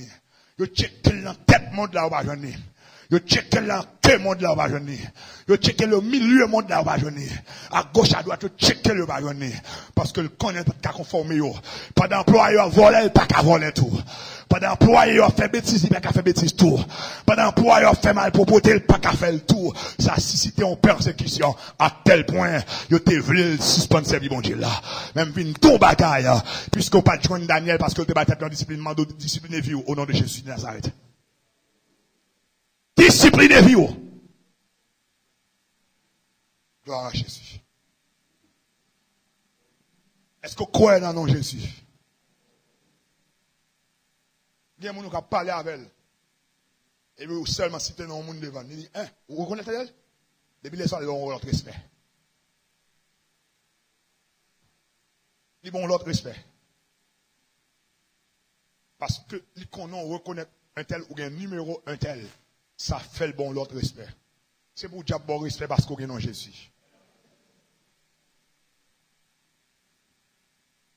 [SPEAKER 1] Vous checkez dans tête monde là va joindre. Vous checkez dans quel monde là va joindre. Vous checkez le milieu monde là va joindre. À gauche à droite, vous checkez le va joindre. Parce que le connaît pas qu'à conformer yo. Pas d'employé à voler, pas qu'à voler tout. Pas d'employé à faire bêtises, pas qu'à faire bêtises tout. Pas d'employé à faire mal propreté, pas qu'à faire le tout. Ça suscité en persécution à tel point, yo te voulu suspendre servir bon Dieu là. Même vinn ton bagaille, puisqu'on pas joindre Daniel parce que te battait dans discipline vie au nom de Jésus de Nazareth. Discipline vie. Gloire à Jésus. Est-ce que vous croyez dans le nom de Jésus? Il y a des gens qui parlé avec elle. Et vous seulement citer dans le monde devant. Il dit, hein, vous reconnaissez elle? Depuis les soirs, ils ont l'autre respect. Ils ont l'autre respect. Parce que quand on reconnaît un tel ou un numéro un tel, ça fait le bon l'autre respect. C'est pour dire bon respect parce qu'on est dans Jésus.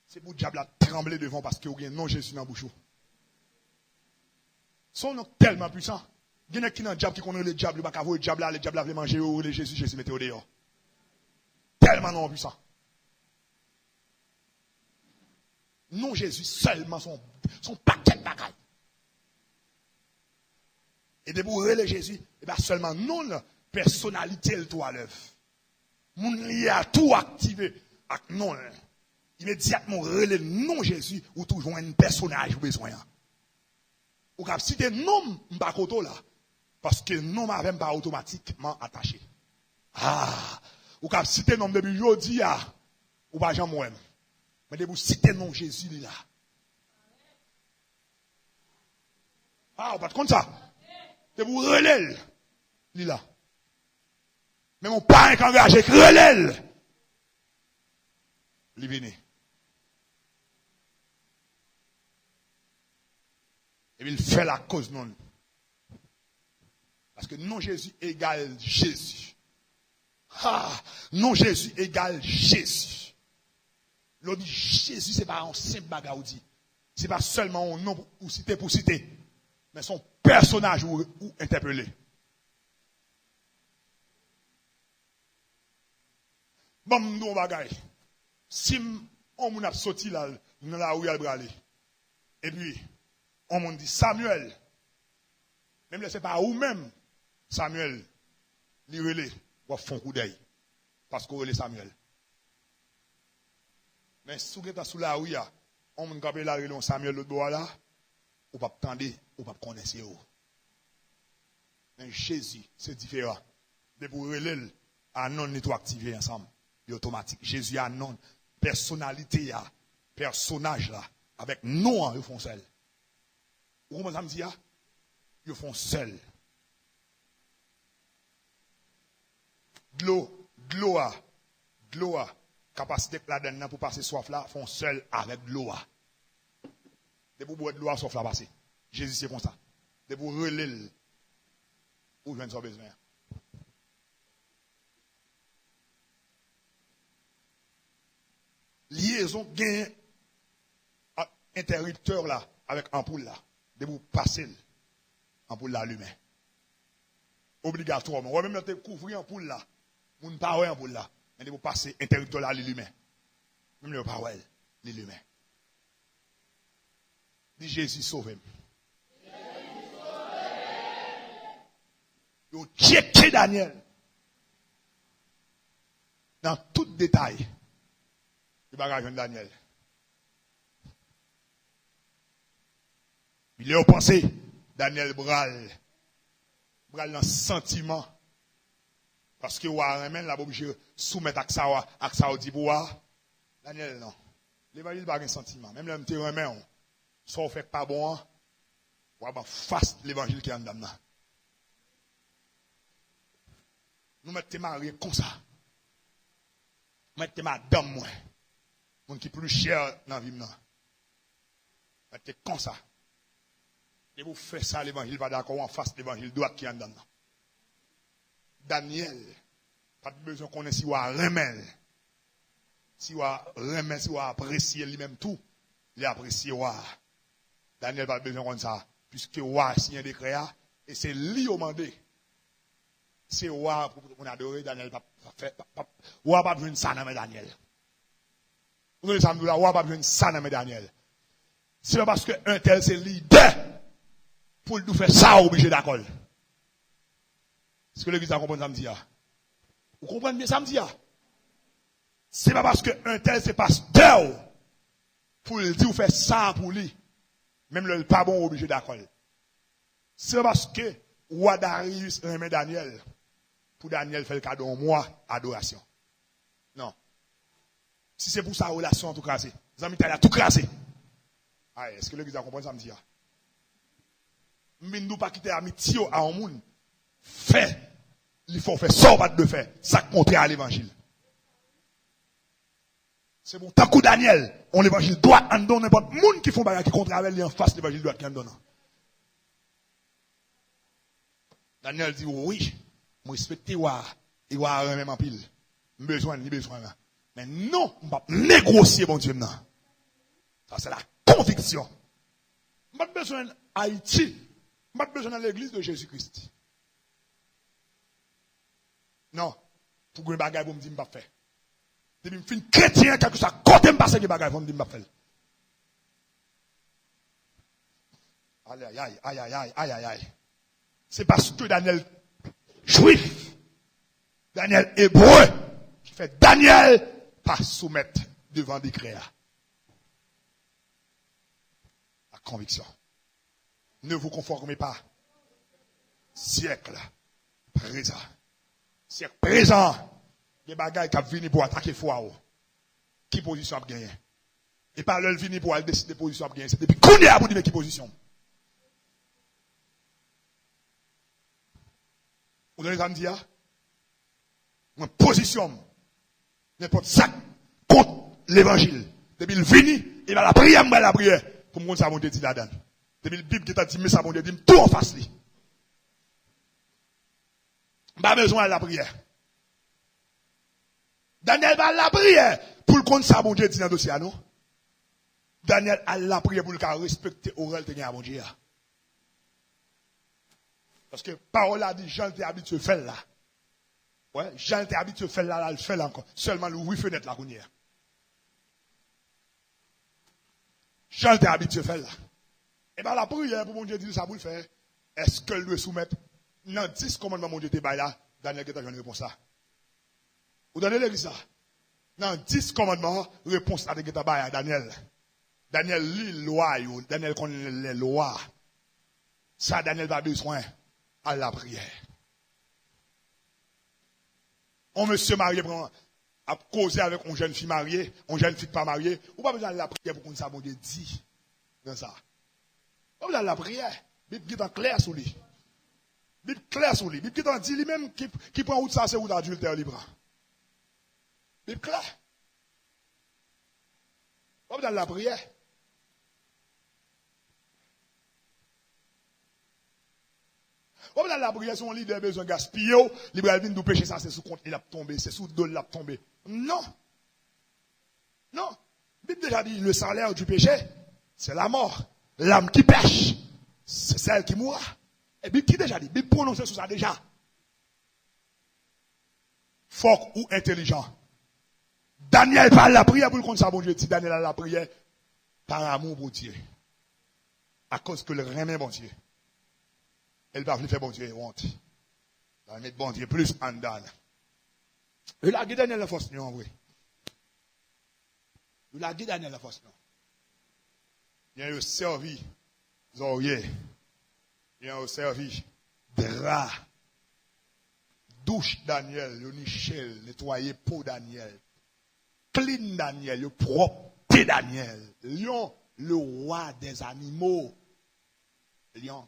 [SPEAKER 1] C'est pour diable à trembler devant parce qu'il y a non Jésus dans la bouche. Son nom tellement puissant. Il y a qui dans le diable qui connaît le diable, il va voir le diable là, le diable va manger, le Jésus, Jésus mette au dehors. Tellement non puissant. Non Jésus seulement son paquet de bagailles. Et de pour relais Jésus, et bien seulement non personnalité le tout à l'œuvre. Moun lié à tout activé avec non. Immédiatement relais non Jésus ou toujours un personnage ou besoin. Ou cap citer nom m'pa koto là parce que nom m'a même pas automatiquement attaché. Ah, ou cap citer nom depuis jodi a ou pas Jean moi. Mais de vous citer nom Jésus là. Ah, ou pas comme ça. De vous relais là. Mais mon parent qui engagé relais. Li vini. Et il fait la cause non. Parce que non Jésus égale Jésus. Ah, non Jésus égale Jésus. L'on dit Jésus, c'est pas un simple bagaoudi. C'est pas seulement un nom ou cité pour citer. Mais son personnage ou interpellé. Bon, nous bagaille. Si on m'a sorti là, dans la rue à braler. Et puis, on m'a dit Samuel. Même là, c'est pas ou même Samuel. Li relé, ou font coup d'œil. Parce qu'on relé Samuel. Mais si vous êtes sous la rue, on m'a dit la relé Samuel l'autre bois là, ou pas attendre, ou pas connaître. Mais Jésus, c'est différent. De pour relé, à non, nous activer ensemble. Automatique. Jésus a non. Personnalité, personnage là, avec non, ils font seul. Vous comprenez ça me dit? Ils font seul. Gloire, capacité que la donne pour passer soif là, font seul avec gloire. De pour boire de l'eau sauf la passer. Jésus c'est comme ça. De pour relayer ou joindre son besoin. Liaison gain interrupteur là avec ampoule là. De pour passer ampoule là allumé. Obligatoirement. Ou même te couvrir ampoule là. Moun pas ouais ampoule là. Mais de pour passer interrupteur là allumé. Même le pas ouais l'allumé. Dit Jésus sauve. Yo checké Daniel. Dans tout détail. Le bagage de Daniel. Il est au pensé, Daniel Bral dans sentiment. Parce que Warren l'a obligé de soumettre à ça dit pour Daniel non. L'évangile n'a pas un sentiment. Même l'homme te remet, ça ne fait pas bon, ou bien face l'évangile qui est en dedans. Nous mettons mariés comme ça. Nous mettons madame, moi. Mon qui est plus cher dans la vie. Nous mettons comme ça. Et vous faites ça, l'évangile va d'accord en face l'évangile droit qui est en dedans. Daniel, pas de besoin qu'on ait si ou à remettre. Si ou à remettre, si ou à apprécier lui-même tout, il apprécie ou Daniel pas besoin de ça, puisque Wa signé un décret, et c'est lui au mandé. C'est Wa pour qu'on adore Daniel, Wa pas besoin de ça dans Daniel. Vous voyez ça, Wa pas besoin de ça dans Daniel. C'est pas parce qu'un tel c'est leader, pour nous faire ça, obligé d'accord. Est-ce que l'église a compris samedi? Vous comprenez bien samedi? C'est pas parce qu'un tel c'est pasteur, pour le dire, vous faites ça pour lui. Même le pas bon obligé d'accord. C'est parce que Wadarius remet Daniel. Pour Daniel faire le cadeau en moi, adoration. Non. Si c'est pour sa relation, tout crasé. Les amis, t'as tout crasé. Ah, est-ce que l'église a compris ça me dit? Mais nous pas quitter amitié à un monde. Fait. Il faut faire ça, pas de faire. Ça contraire à l'évangile. C'est bon. Tant que Daniel, on l'évangile doit en donner n'importe monde qui font bagarre qui contre avec lui en face l'évangile doit qui en donne. Daniel dit oui, je respecte il va même en pile. Besoin ni besoin là. Mais non, on va négocier bon Dieu non. Ça c'est la conviction. On pas besoin d'Haïti, on pas besoin de l'église de Jésus-Christ. Non, pour que bagaille pour me dire pas faire. Depuis me fin chrétien quelque chose côté me passer que bagaille pour me dire pas faire. Aïe. C'est parce que Daniel juif, Daniel hébreu, qui fait Daniel pas soumettre devant des créateurs. La conviction. Ne vous conformez pas. Siècle présent. Siècle présent. Des bagailles qui viennent pour attaquer foi. Qui position a gagné? Et pas le venir pour aller décider position a gagné. C'est depuis qu'on est à bout de qui position. Vous avez dit, une position, n'importe ça, contre l'évangile. Depuis le vini, il va la prière, pour me ça, mon Dieu dit là-dedans. Depuis le Bible qui t'a dit, mais ça, mon Dieu dit, tout en face, lui. Pas besoin de la prière. Daniel va la prière, pour le compte ça, mon Dieu dit dans le dossier, non? Daniel a la prière pour le cas respecter oral de mon Dieu. Parce que parole a dit, Jean t'es habitué à faire là. Ouais, Jean t'es habitué à faire là, le fait là encore. Seulement l'ouvrir fenêtre là, qu'on y est. Jean t'es habitué à faire là. Et bien la prière pour mon Dieu dit ça pour le faire. Est-ce que lui soumettre dans 10 commandements mon Dieu te bail là, Daniel qui a une réponse ça. Vous donnez l'église ça. Dans 10 commandements, réponse à ta bail à Daniel. Daniel lit loi, Daniel connaît les lois. Ça, Daniel va besoin à la prière. On monsieur marié a causé avec une jeune fille mariée, une jeune fille pas mariée, ou pas besoin de la prière pour qu'on sache bon Dieu dit dans ça. Pas besoin de la prière. Bible qui est clair sur lui. Bible clair sur lui. Bible qui est dit lui-même qui prend route ça c'est route adultère libre. Bible clair. Pas besoin de la prière. Comme dans la prière, son leader besoin de gaspiller, il va venir nous pécher ça, c'est sous compte, il a tombé, c'est sous dos, il a tombé. Non. Non. La Bible déjà dit, le salaire du péché, c'est la mort. L'âme qui pêche, c'est celle qui mourra. Et Bible qui déjà dit, Bible prononce sur ça déjà. Fort ou intelligent. Daniel parle la prière pour le compte ça, bon Dieu. Si Daniel a la prière, par amour pour Dieu. À cause que le remet bon Dieu. Elle va venir faire bon Dieu honte. Elle va mettre bon Dieu plus en dedans. Et la guide Daniel la force, non, oui. La guide Daniel la force, non. Il y a eu servi, Zorier. Il y a eu servi, drap. Douche Daniel, le Michel, nettoyer peau Daniel. Clean Daniel, le propre Daniel. Lion, le roi des animaux. Lion.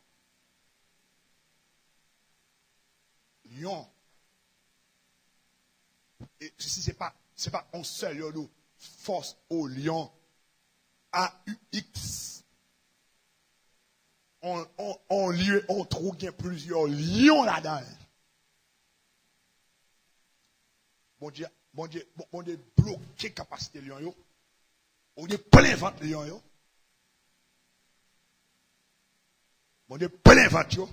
[SPEAKER 1] Lion. Et si c'est pas un seul lion, force au lion. AUX. On trouve qu'il y a plusieurs lions là-dedans. Bon Dieu, bloquer capacité lion yo. On dit plein ventre lion yo. Bon Dieu, plein ventre yo.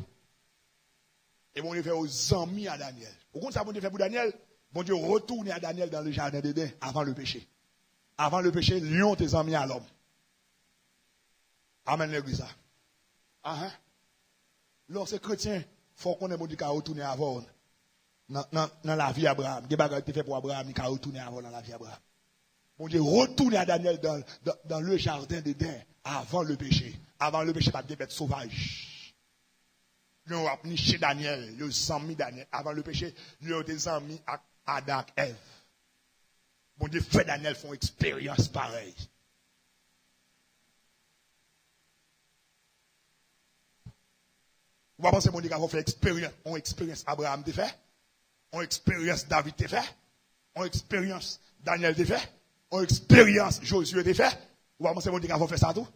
[SPEAKER 1] Et bon Dieu fait aux amis à Daniel. Au compte ça bon Dieu fait pour Daniel, bon Dieu retourne à Daniel dans le jardin d'Éden avant le péché. Avant le péché, lion tes amis à l'homme. Amen l'église. Lorsque chrétien, faut qu'on ait bon Dieu qui retourner avant. Dans la vie d'Abraham. Des bagages qui fait pour Abraham, il a retourné avant dans la vie d'Abraham. Bon Dieu, retourner à Daniel dans le jardin d'Éden avant le péché. Avant le péché, pas de bête sauvage. Nous avons niché Daniel, les amis Daniel. Avant le péché, nous avons des amis à Adam et Ève. Bon Dieu, fait Daniel font expérience pareille. Vous pensez, mon Dieu, qu'on fait expérience, on expérience Abraham te fait, on expérience David te fait, on expérience Daniel te fait, on expérience Josué te fait. Vous pensez, mon Dieu, qu'on fait ça tout?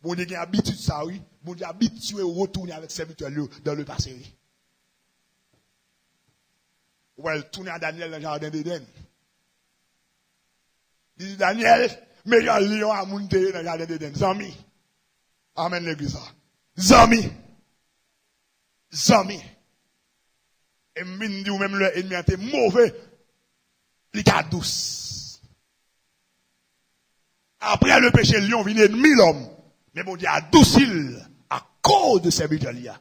[SPEAKER 1] Mon Dieu, a habitude ça, oui. Mon Dieu, habitué à retourner avec serviteurs dans le passé. Ou elle tourne à Daniel dans le jardin d'Éden. Il dit Daniel, meilleur lion à monter dans le jardin d'Éden. Zami. Amen l'église. Zami. Zami. Et mine dit ou même le ennemi a été mauvais. Il est douce. Après le péché, le lion vient ennemi l'homme. Mais bon Dieu a douci à cause de ces bijoux-là.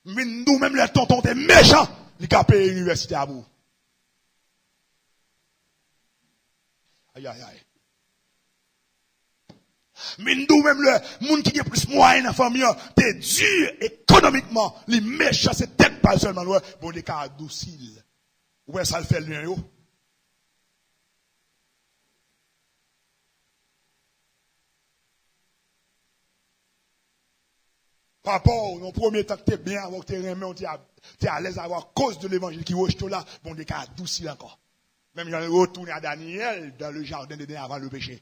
[SPEAKER 1] Mine nous même les tontons étaient méchants. Il a payé l'université à vous. Aïe, aïe, aïe. Mindou même le monde qui est plus moyen dans la famille, t'es dur économiquement, les méchants, c'est tête pas seulement, ouais, bon, des cas douciles. Ouais, ça le fait le yo. Papa, dans le premier temps que t'es bien, avant que t'es remis, t'es à l'aise avoir cause de l'évangile qui roche tout là, bon, des cas douciles encore. Même j'en ai retourné à Daniel dans le jardin d'Éden avant le péché.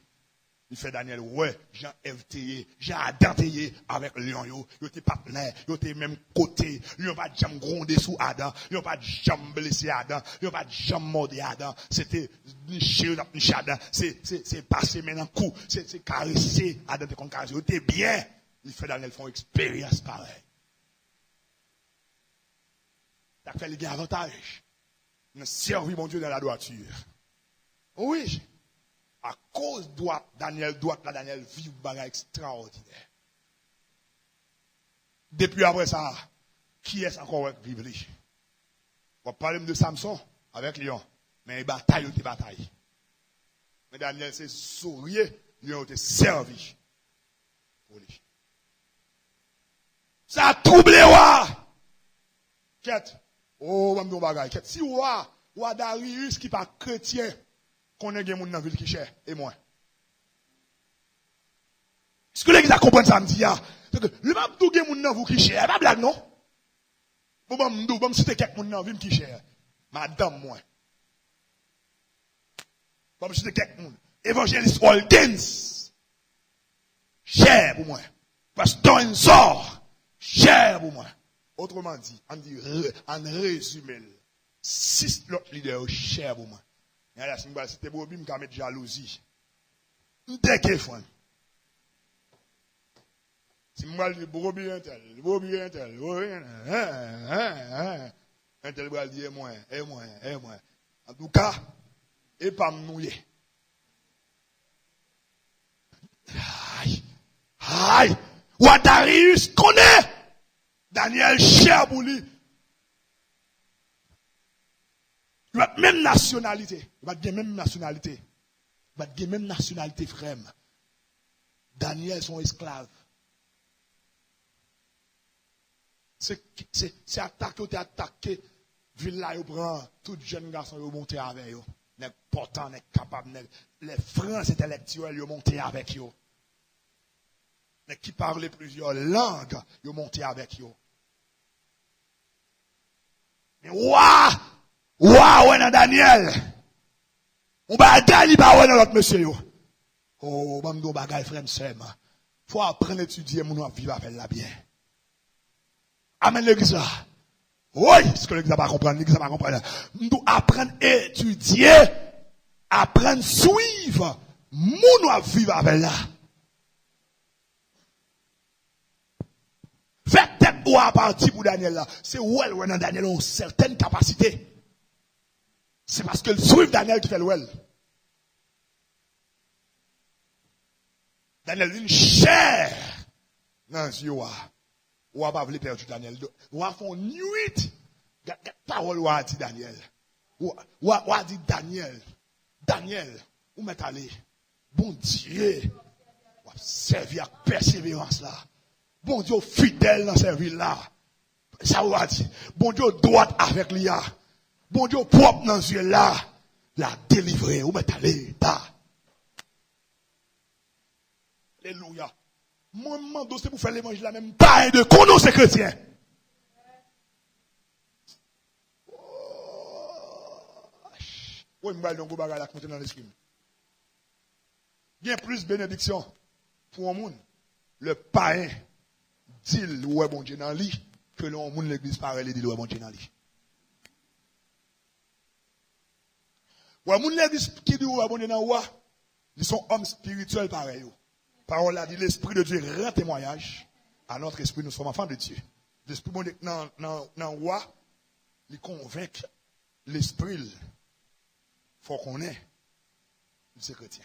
[SPEAKER 1] Il fait Daniel, ouais, Jean-Ève Théé, Jean-Adam Théé avec Lion, yo t'es partenaire, yo t'es même côté, yo pas de jambes grondé sous Adam, yo pas de jambes blessé Adam, yo pas de jambes mordé Adam, c'était niché Adam, c'est passé maintenant coup, c'est caressé Adam, t'es caressé, yo t'es bien. Il fait Daniel font expérience pareil. T'as fait les avantages. Nous servi mon Dieu dans la droiture. Oui. À cause de Daniel vit un bagage extraordinaire. Depuis après ça, qui est encore avec vivre? On va parler de Samson avec Lion. Mais il bataille, il bataille. Mais Daniel, c'est sourire, Lion était servi. Pour lui. Ça a troublé, wa! Quête. Oh, on va me dire un bagage. Quête. Si wa Darius qui pas chrétien, qu'on ait des gens dans la ville qui cher, et moi. Est-ce que l'église a compris ça me dit, c'est que le map tout gen moun nan vous qui cher, pas blague non? Bon m'dou, citer quelques moun nan ville qui cher. Madame moi. Bon citer quelques moun. Évangéliste Holdens. Cher pour moi. Pasteur Enzor. cher pour moi. Autrement dit, en résumé, 6 autres leaders cher pour moi. Et là, si je c'était pour me mettre jalousie. Dès que fond. Si je dis Bobi un tel, un tel va dire moi. En tout cas, et pas me nouiller. Aïe, Ouattarius connaît Daniel Cherbouli. Il va même nationalité. Il va dire même nationalité. Il va dire même nationalité, frère. Daniel son esclave. C'est attaqué. Villa, il prend tout jeune garçon, il monte avec eux. N'est portant, n'est capable, les francs intellectuels, ils montent avec eux. Mais qui parlaient plusieurs langues, ils montent avec eux. Mais ouais, Daniel. On bagaille, il va ouais dans l'autre monsieur. Oh, on bagaille, frère, c'est moi. Faut apprendre à étudier, mon vivre avec la bien. Amen l'église là. Oui, ce que l'église va comprendre, l'église va comprendre. Nous apprendre à étudier, apprendre à suivre, mon vivre avec là. Faites tête ou à partir pour Daniel là. C'est où dans Daniel a une certaine capacité. C'est parce que le suivre Daniel qui fait le well. Daniel une chair. Non, si ou a pas voulu perdre Daniel. Ou a fait une nuit. Parole ou a dit Daniel. Ou a dit Daniel. Daniel, où m'est allé? Bon Dieu. Ou a servi avec persévérance là. Bon Dieu fidèle dans cette vie-là. Ça vous a dit. Bon Dieu droit avec l'IA. Bon Dieu propre dans ce là. La délivrer. Où m'est allé? Alléluia. Moi, je c'est pour faire l'évangile la même taille de qu'on ces chrétiens. Oui, je vais aller dans l'esprit. Il y a plus de bénédiction pour un monde. Le païen dit ouais bon Dieu dans lui que le monde l'église pareil dit ouais bon Dieu dans lui. Ouais monde l'église qui dit ouais bon Dieu dans ouais, ils sont hommes spirituels pareil. Parole a dit l'esprit de Dieu rend témoignage à notre esprit, nous sommes enfants de Dieu. L'esprit bon dans ouais, il convainc l'esprit faut qu'on ait c'est chrétien.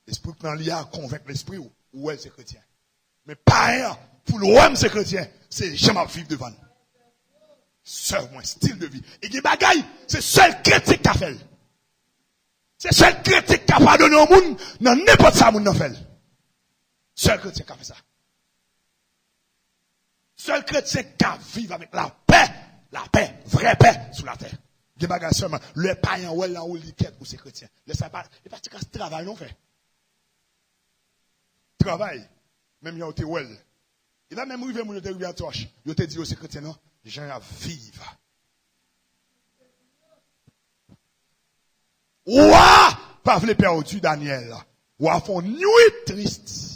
[SPEAKER 1] L'esprit dans l'IA convainc l'esprit ou elle c'est chrétien. Mais pas pour l'homme c'est chrétien, c'est jamais vivre devant nous. Seul mon style de vie. Et des bagailles, c'est seul critique qui a fait. C'est seul critique qui a pardonné au monde, dans n'importe ça monde n'a fait. Seul chrétien qui a fait ça. Seul chrétien qui a vivre avec la paix, vraie paix sur la terre. Des bagages seulement, le païen ou là où il est pour ces chrétiens. Laissez pas, et pas que ce travail non fait. Travail, même il y a été well. Il a même arrivé, mon te arrivé à torche. Il te dit aux chrétiens, non, j'ai à vivre. Ouah! Pas vle perdu Daniel. Ouah, font nuit triste.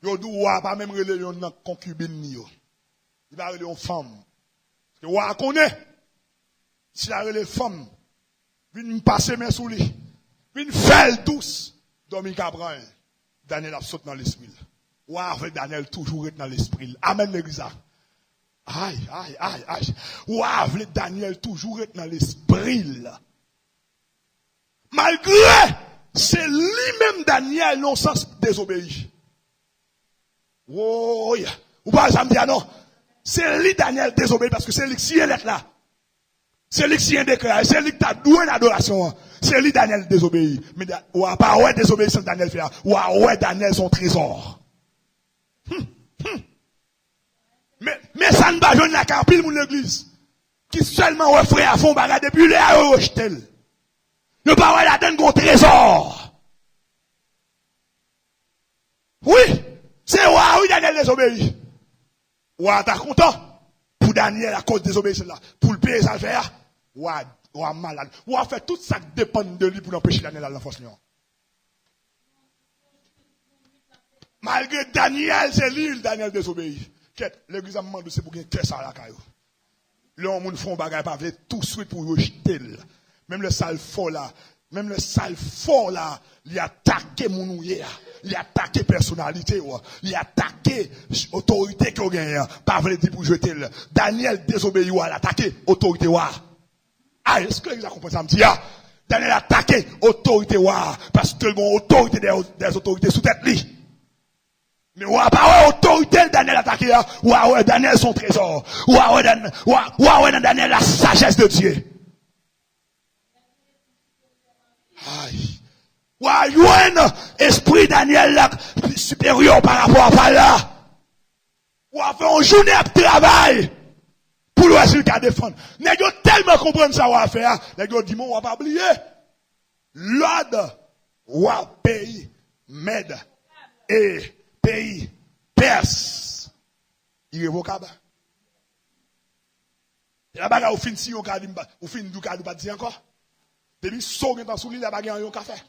[SPEAKER 1] Yo dou ouah, pas même relé yon concubine ni yo. Il va relé yon femme. Parce que ouah connaît. Si la relé femme, vin passer mes sous lui. Vin faire douce. Domi Cabral. Daniel a sauté dans l'esprit. Ouah, avec Daniel toujours être dans l'esprit. Amen l'église. Aïe. Ouah, avec Daniel toujours être dans l'esprit. Malgré, c'est lui-même Daniel non sens désobéi. Oh, ou pas, ça me dit, non. C'est lui Daniel désobéi parce que c'est lui qui est là. C'est lui qui est déclaré. C'est lui qui a doué l'adoration. C'est lui Daniel désobéi. Mais, ou pas, ouais, désobéissance Daniel fait. Ou ouais, Daniel son trésor. Mais ça ne va pas la carpille, mon église. Qui seulement ouais, frère à fond bagarre depuis le a rejeté. Ne pas ouais, la donne qu'on trésor. Oui. C'est oui, Daniel désobéit. Ouah, t'as content? Pour Daniel, à cause des obéissances là. Pour le payer, ça le fait. Ouah, malade. Ouah, fait tout ça qui dépend de lui pour empêcher Daniel à l'enfance. Malgré Daniel, c'est l'île, Daniel désobéit. L'église a demandé, c'est pour qu'il y ait ça à la caillou. Là, on font bagay pas tout de suite pour rejeter. Même le sale fort là, il a attaqué mon ouïe, il a attaqué personnalité, il a attaqué autorité qu'on gagne, pas vrai dire pour jeter. Daniel désobéit ou a attaqué autorité ou. Ah, est-ce que vous avez compris ça me dit Daniel a attaqué autorité ou parce que le autorité des autorités sous tête lui. Mais ou pas autorité Daniel attaqué ou Daniel son trésor ou Daniel la sagesse de Dieu. Aïe. Ou un esprit Daniel là, supérieur par rapport à là. Ou a fait une journée de travail pour le résultat qu'à défendre. Nèg yo tellement comprendre ça ou a faire, nèg yo dit mon ou pas oublier. L'ordre ou pays Mède et pays Perse irrévocable. Et la bagarre ou fin si on kadi ou fin du kadi pas dire encore. Depuis so gen dans sous la bagarre yon ka fait.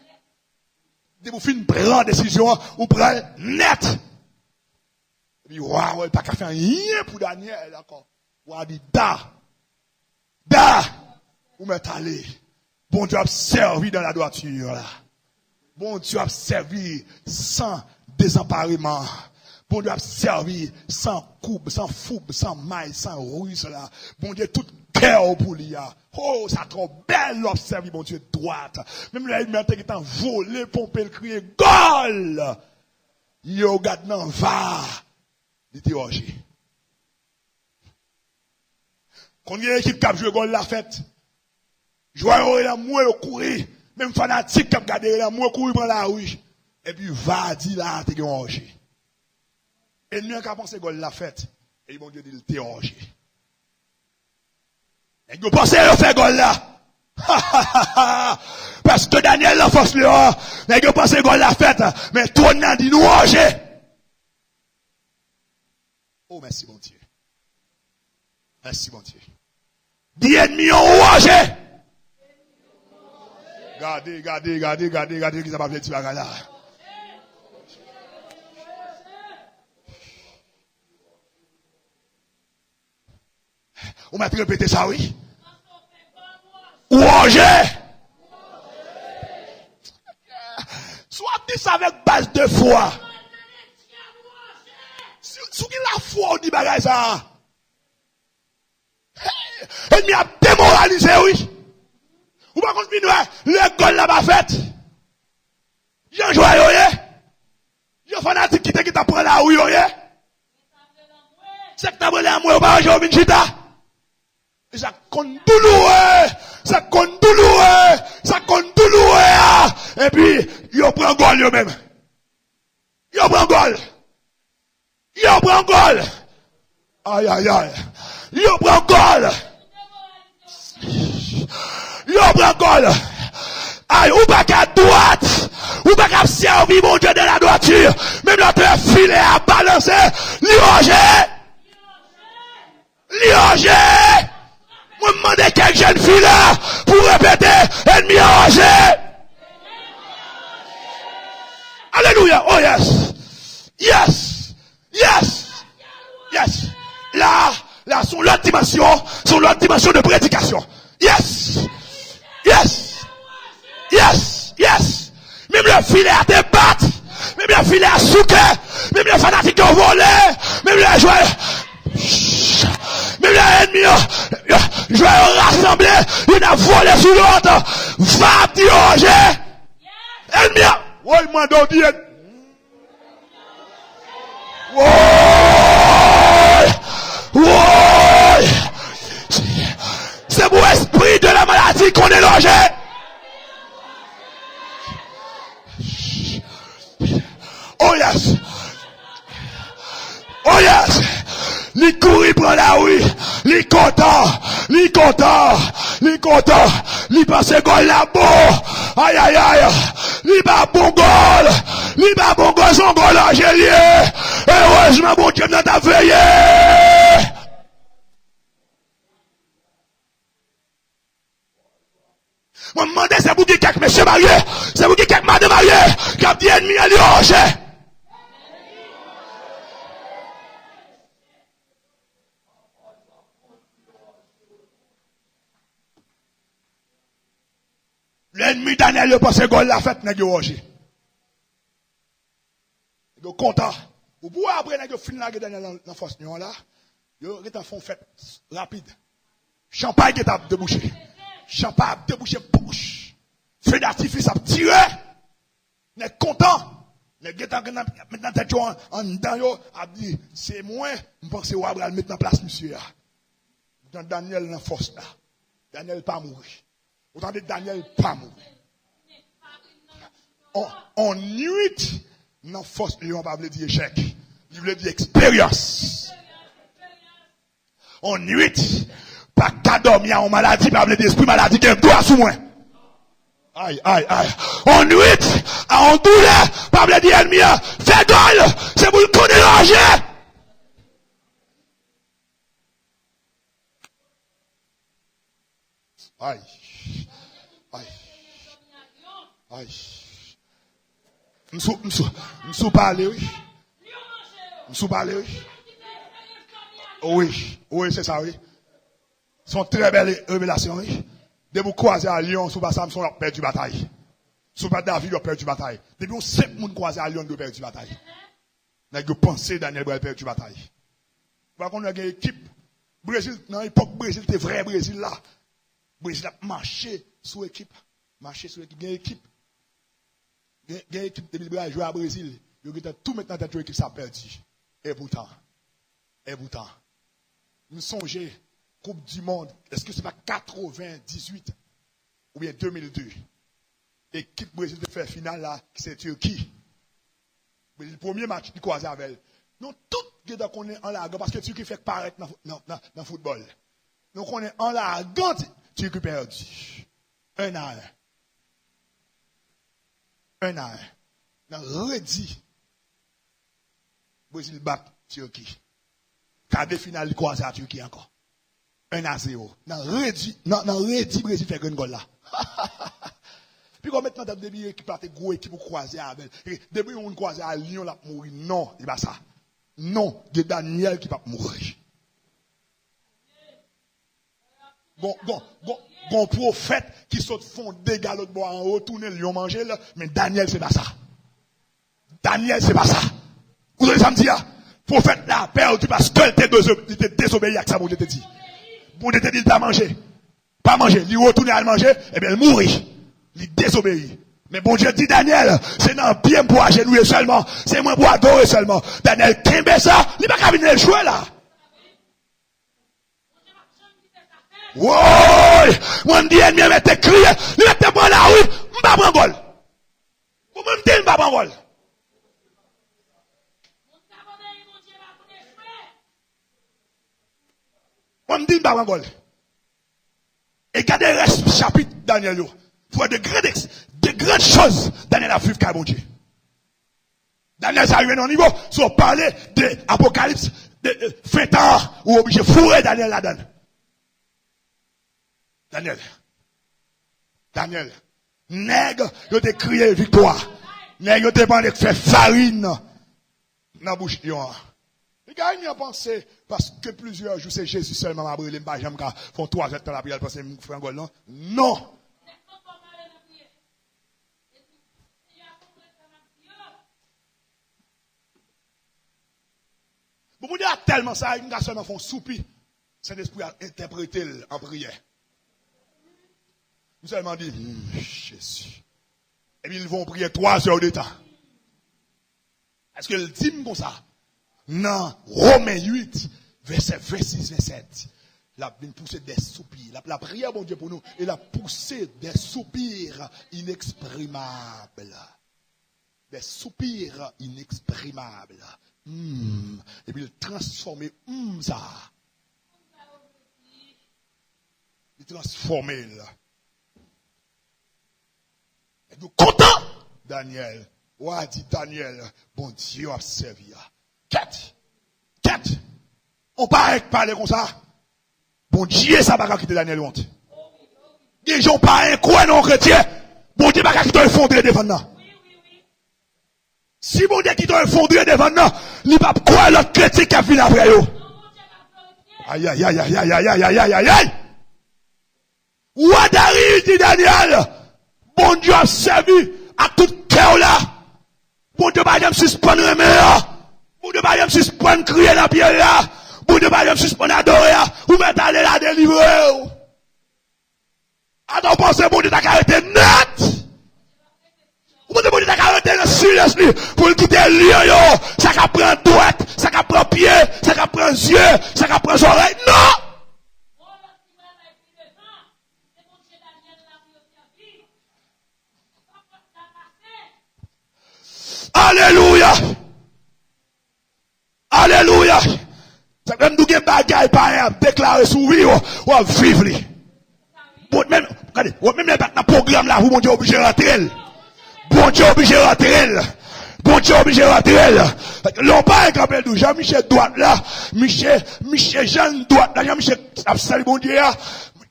[SPEAKER 1] Depuis fin prend décision ou prend net. Et puis waouh, pas ka faire rien pour Daniel encore. Ou a dit da ou met aller. Bon Dieu a servi dans la droiture là. Bon Dieu a servi sans désemparement. Bon Dieu a servi sans coupe, sans fourbe, sans maille, sans ruse là. Bon Dieu tout cœur pour lui. Oh, ça trop belle l'observer, bon Dieu, droite. Même là, il m'a été volé, pompé, le crier, gol! Yo, regarde, non, va! Il était orgé. Quand il y a une équipe qui a joué gol la fête, joueur la mouille courir, même fanatique qui a gardé la mouille courir dans la rue. Et puis, va, dit là, t'es orgé. Et nous, qui a pensé gol la fête, et bon Dieu dit, t'es orgé. Et vous pensez à faire gol là? Parce que Daniel la force le haut. Et vous pensez gol la fête. Mais toi, n'a dit nous manger. Oh, merci mon Dieu. Merci mon Dieu. Dis ennemis ont manger. Regardez, qui ça va faire tirer là. On m'a répété ça, oui. Ou manger. Soit dit ça avec base de foi. Si la foi, on dit bagay ça. Ennemi a démoralisé, oui. Ou pas continuer, l'école là-bas faite. Y'en joyeux, y'en fanatique qui t'a pris la rue, c'est que t'as pris la mouille, ou pas, j'ai chita. Ça compte douloureux. Et puis, yo prend gol yo même. Yo prend gol. Aïe. Yo prend gol. Aïe, ou pas qu'à droite. Ou pas qu'à servir mon Dieu de la droiture. Même notre filet à balancer. Liogé. Moi, demandez quelques jeunes filles là pour répéter ennemi arrangé. Alléluia. Oh yes. Là, sont l'autre dimension de prédication. Yes. Même le filet à te battre. Même le filet à souquer. Même les fanatiques ont volé. Même les joueurs. Même l'ennemi, je vais rassembler, il a volé sur l'autre. Va diriger. Ennemi, oui, moi, donc, c'est pour l'esprit de la maladie qu'on est logé. Oh yes. Li courir prend la rue, li content, li passe gol la bon, aïe, li ba bon gol, son gol angélier, heureusement bon Dieu n'a ta veillé. Moi demande c'est pour qui quelques messieurs mariés, c'est pour qui quelques madame mariés, qui a dit ennemi à l'orge. L'ennemi Daniel, il pense que la fête, n'est-ce pas? Il est content. Ou pour après, n'est-ce pas, fin la Daniel dans la force, là, il est en fond fête rapide. Champagne qui est débouché. Champagne débouché, bouche. Feu d'artifice a tiré. N'est content. Les gens maintenant tête en dedans a dit c'est moi je pense que va mettre en place monsieur. Dans Daniel dans force là. Daniel pas mourir. Autant de Daniel pas mourir. En nuit dans force lion pas veut dire échec. Il veut dire expérience. En nuit pas qu'à dormir en maladie pas veut dire esprit maladie qui doit sous moi. Aïe, aïe, aïe. En nuit, en douleur, pas me dire ennemi, fais dol, c'est pour le connaître. Aïe, aïe, aïe. M'sou parler, oui. M'sou parler, oui. Oui, oui, c'est ça, oui. Sont très belles révélations, oui. De vous croiser à Lyon, sous pas Samson, on a perdu bataille. Sous pas David, on a perdu bataille. Depuis on 5 personnes croisés à Lyon, on a perdu bataille. On a pensé Daniel va perdu bataille. Par contre, on a une équipe. Brésil, dans l'époque, Brésil, c'était vrai Brésil là. Brésil a marché sous équipe. Marché sous équipe. Il y a une équipe. Il y a une équipe de Brésil jouer à Brésil. Il y a tout maintenant dans l'équipe, ça a perdu. Et pourtant, nous songeons. Coupe du monde, est-ce que c'est pas 98 ou bien 2002? Équipe Brésil de faire finale là, c'est Turquie. Mais le premier match, il croise avec elle. Nous, tout les gens qu'on est en largant, parce que Turquie fait paraître dans le football. Nous, on est en largant, Turquie perdu. 1-1. 1-1. Dans redit, Brésil bat Turquie. Quart de finale, il croise à Turquie encore. 1-0. Dans Redi, Brésil fait un goal là. Puis quand maintenant, dans des équipes, des gros équipes pour croiser avec. Depuis on croise à Lyon, là, mourir. Non, il va ça. Non, de Daniel qui va mourir. Bon prophète qui saute fond dégâts l'autre bois en haut, tourner Lyon manger là, mais Daniel c'est pas ça. Daniel c'est pas ça. Vous avez ça me dire? Prophète là, perdu parce que il était désobéi à ça, bon, je te dis. Bon, je te dis, pas manger. Pas manger. Il retourne à manger, et bien, il mourit. Il désobéit. Mais bon Dieu dit, Daniel, c'est dans bien pour agenouiller seulement. C'est moins pour adorer seulement. Daniel, qu'est-ce ça? Il va pas venir le jouer là. Wow! Moi, je dis, ennemi, mettez crier. Il mettez moi la rue. Je ne pas prendre gol. Vous me dites, je ne pas prendre gol. On me dit, bah, gol. Et regardez le reste du chapitre, Daniel, pour de grandes choses, Daniel a vu qu'à bon Dieu. Daniel, ça a eu un niveau, si on parlait de l'Apocalypse, de fin temps, où obligé de fourrer Daniel là-dedans. Daniel, nègre, yo te crié victoire. Nègre, yo te demandé de faire farine dans la bouche. Les gars, ils ont pensé, parce que plusieurs jours, c'est Jésus seulement m'a brûlé, m'a jamais font 3 heures de temps la prière, parce que je fais un gol, non? Non! Vous me dites tellement ça, ils seulement font soupir. Saint-Esprit a interprété en prière. Nous seulement dit, Jésus. Et puis ils vont prier 3 heures de temps. Est-ce qu'ils disent comme ça? Non, Romains 8, verset 26, 27. La poussée des soupirs. La prière, bon Dieu, pour nous, et la poussée des soupirs inexprimables. Des soupirs inexprimables. Et puis il transformer ça. Il transformer là. Et nous content, Daniel. Ouais, dit Daniel, bon Dieu a servi. Quête. On parle comme ça. Bon Dieu, ça va pas quitter Daniel honte. Les gens pas un quoi non chrétien. Bon Dieu va quitter effondrer devant nous. Si bon Dieu quitte effondrer devant nous, il va pas quoi l'autre chrétien qui a fini après eux. Aïe aïe aïe aïe aïe aïe aïe aïe aïe aïe. Ouadari dit Daniel. Bon Dieu a servi à tout cœur là. Bon Dieu va suspendre remet là. Bon Dieu va suspendre crier dans pied là. Bon Dieu va suspendre adorer là. Ou mettre aller la délivrer. Attends, pensez bon Dieu t'a arrêté net. Bon Dieu t'a arrêté dans silence pour quitter le lion. Ça qu'a prend droite, ça qu'a prend pied, ça qu'a prend yeux, ça qu'a prend oreille. Non! Alléluia. Alléluia. C'est comme nous avons des bagailles par déclarer sur lui ou à vivre. Même, regardez, même dans le programme là, vous bon Dieu obligé de rentrer. Bon Dieu obligé de rentrer. Bon Dieu obligé de rentrer. L'on pas un d'où Jean-Michel droite là, Michel Jean droite là, Jean-Michel salut bon Dieu là.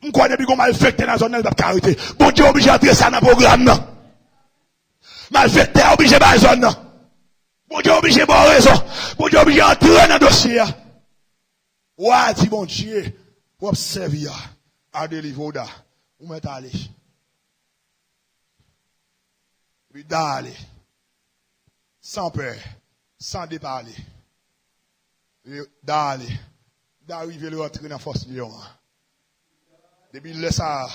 [SPEAKER 1] On croit depuis qu'on malfecté dans la zone là, pas arrêter. Bon Dieu obligé de rentrer ça dans le programme là. Malfecté obligé de zone là. Bon Dieu obligé de raison. Bon Dieu obligé d'entrer dans le dossier. Ouais, dit bon Dieu, pour observer à délivrer là. Où m'est allé? Puis d'aller. Sans peur, sans déparler. D'aller. D'arriver le rentrer dans la force lion. Depuis le ça,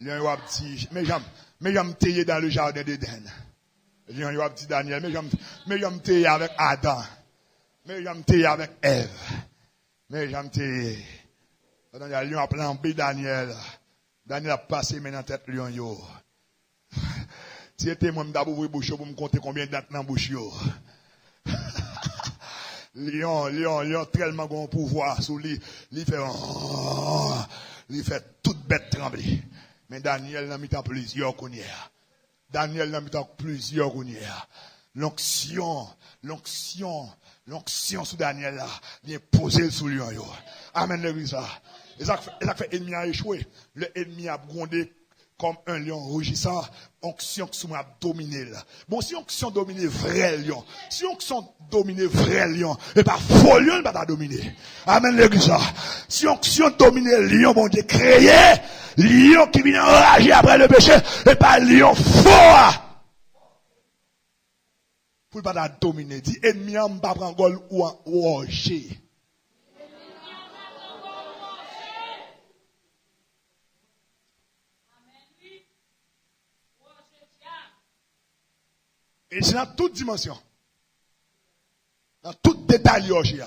[SPEAKER 1] lion a dit, mais j'aime tailler dans le jardin d'Éden. Lion a dit Daniel, mais j'aime tailler avec Adam. Mais j'aime tailler avec Ève. Mais j'aime tailler. Lion a plambé Daniel. Daniel a passé maintenant tête lion yo. Si était moi d'abord ouvrir bouche pour me compter combien de dates dans bouche yo. Lion tellement grand pouvoir sur lui, il fait toute bête trembler. Mais Daniel n'a mis en plusieurs connaître. Daniel n'a mis en plusieurs connaître. L'onction sous Daniel là, vient poser sous lion yo. Amen l'église là. Et ça fait ennemi a échoué. Le ennemi a grondé comme un lion rugissant, onction qui m'a dominé là. Bon, si onction domine vrai lion, si onction domine vrai lion, et pas faux lion, il va pas dominer. Amen l'église là. Si onction domine lion, bon Dieu, créé, lion qui vient enrager après le péché, et pas lion fort. Pour pas dominer, dit ennemi en pas prendre gol ou en rocher. Et c'est dans toute dimension. Dans tout détail, il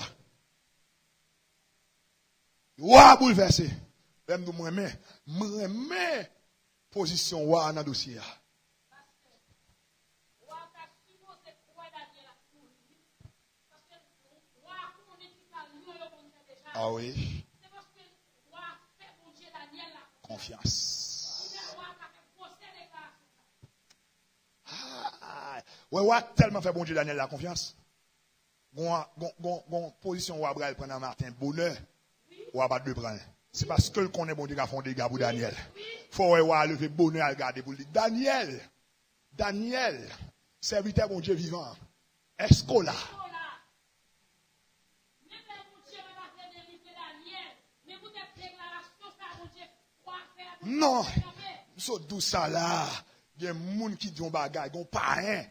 [SPEAKER 1] Ouah, bouleversé. Même nous, moi-même, position ouah dans le dossier. Ah oui. Confiance. Ouais, tellement fait bon Dieu Daniel la confiance. Gon position ou Abraham prend Martin bonheur ou pas de prendre. C'est parce que le connaît bon Dieu qui a fondé des gars pour Daniel. Faut ouais lever bonheur à regarder pour lui. Daniel, serviteur bon Dieu vivant. Est-ce qu'on là? Non, so tout ça là, il y a des gens qui disent bagay, gon parrain,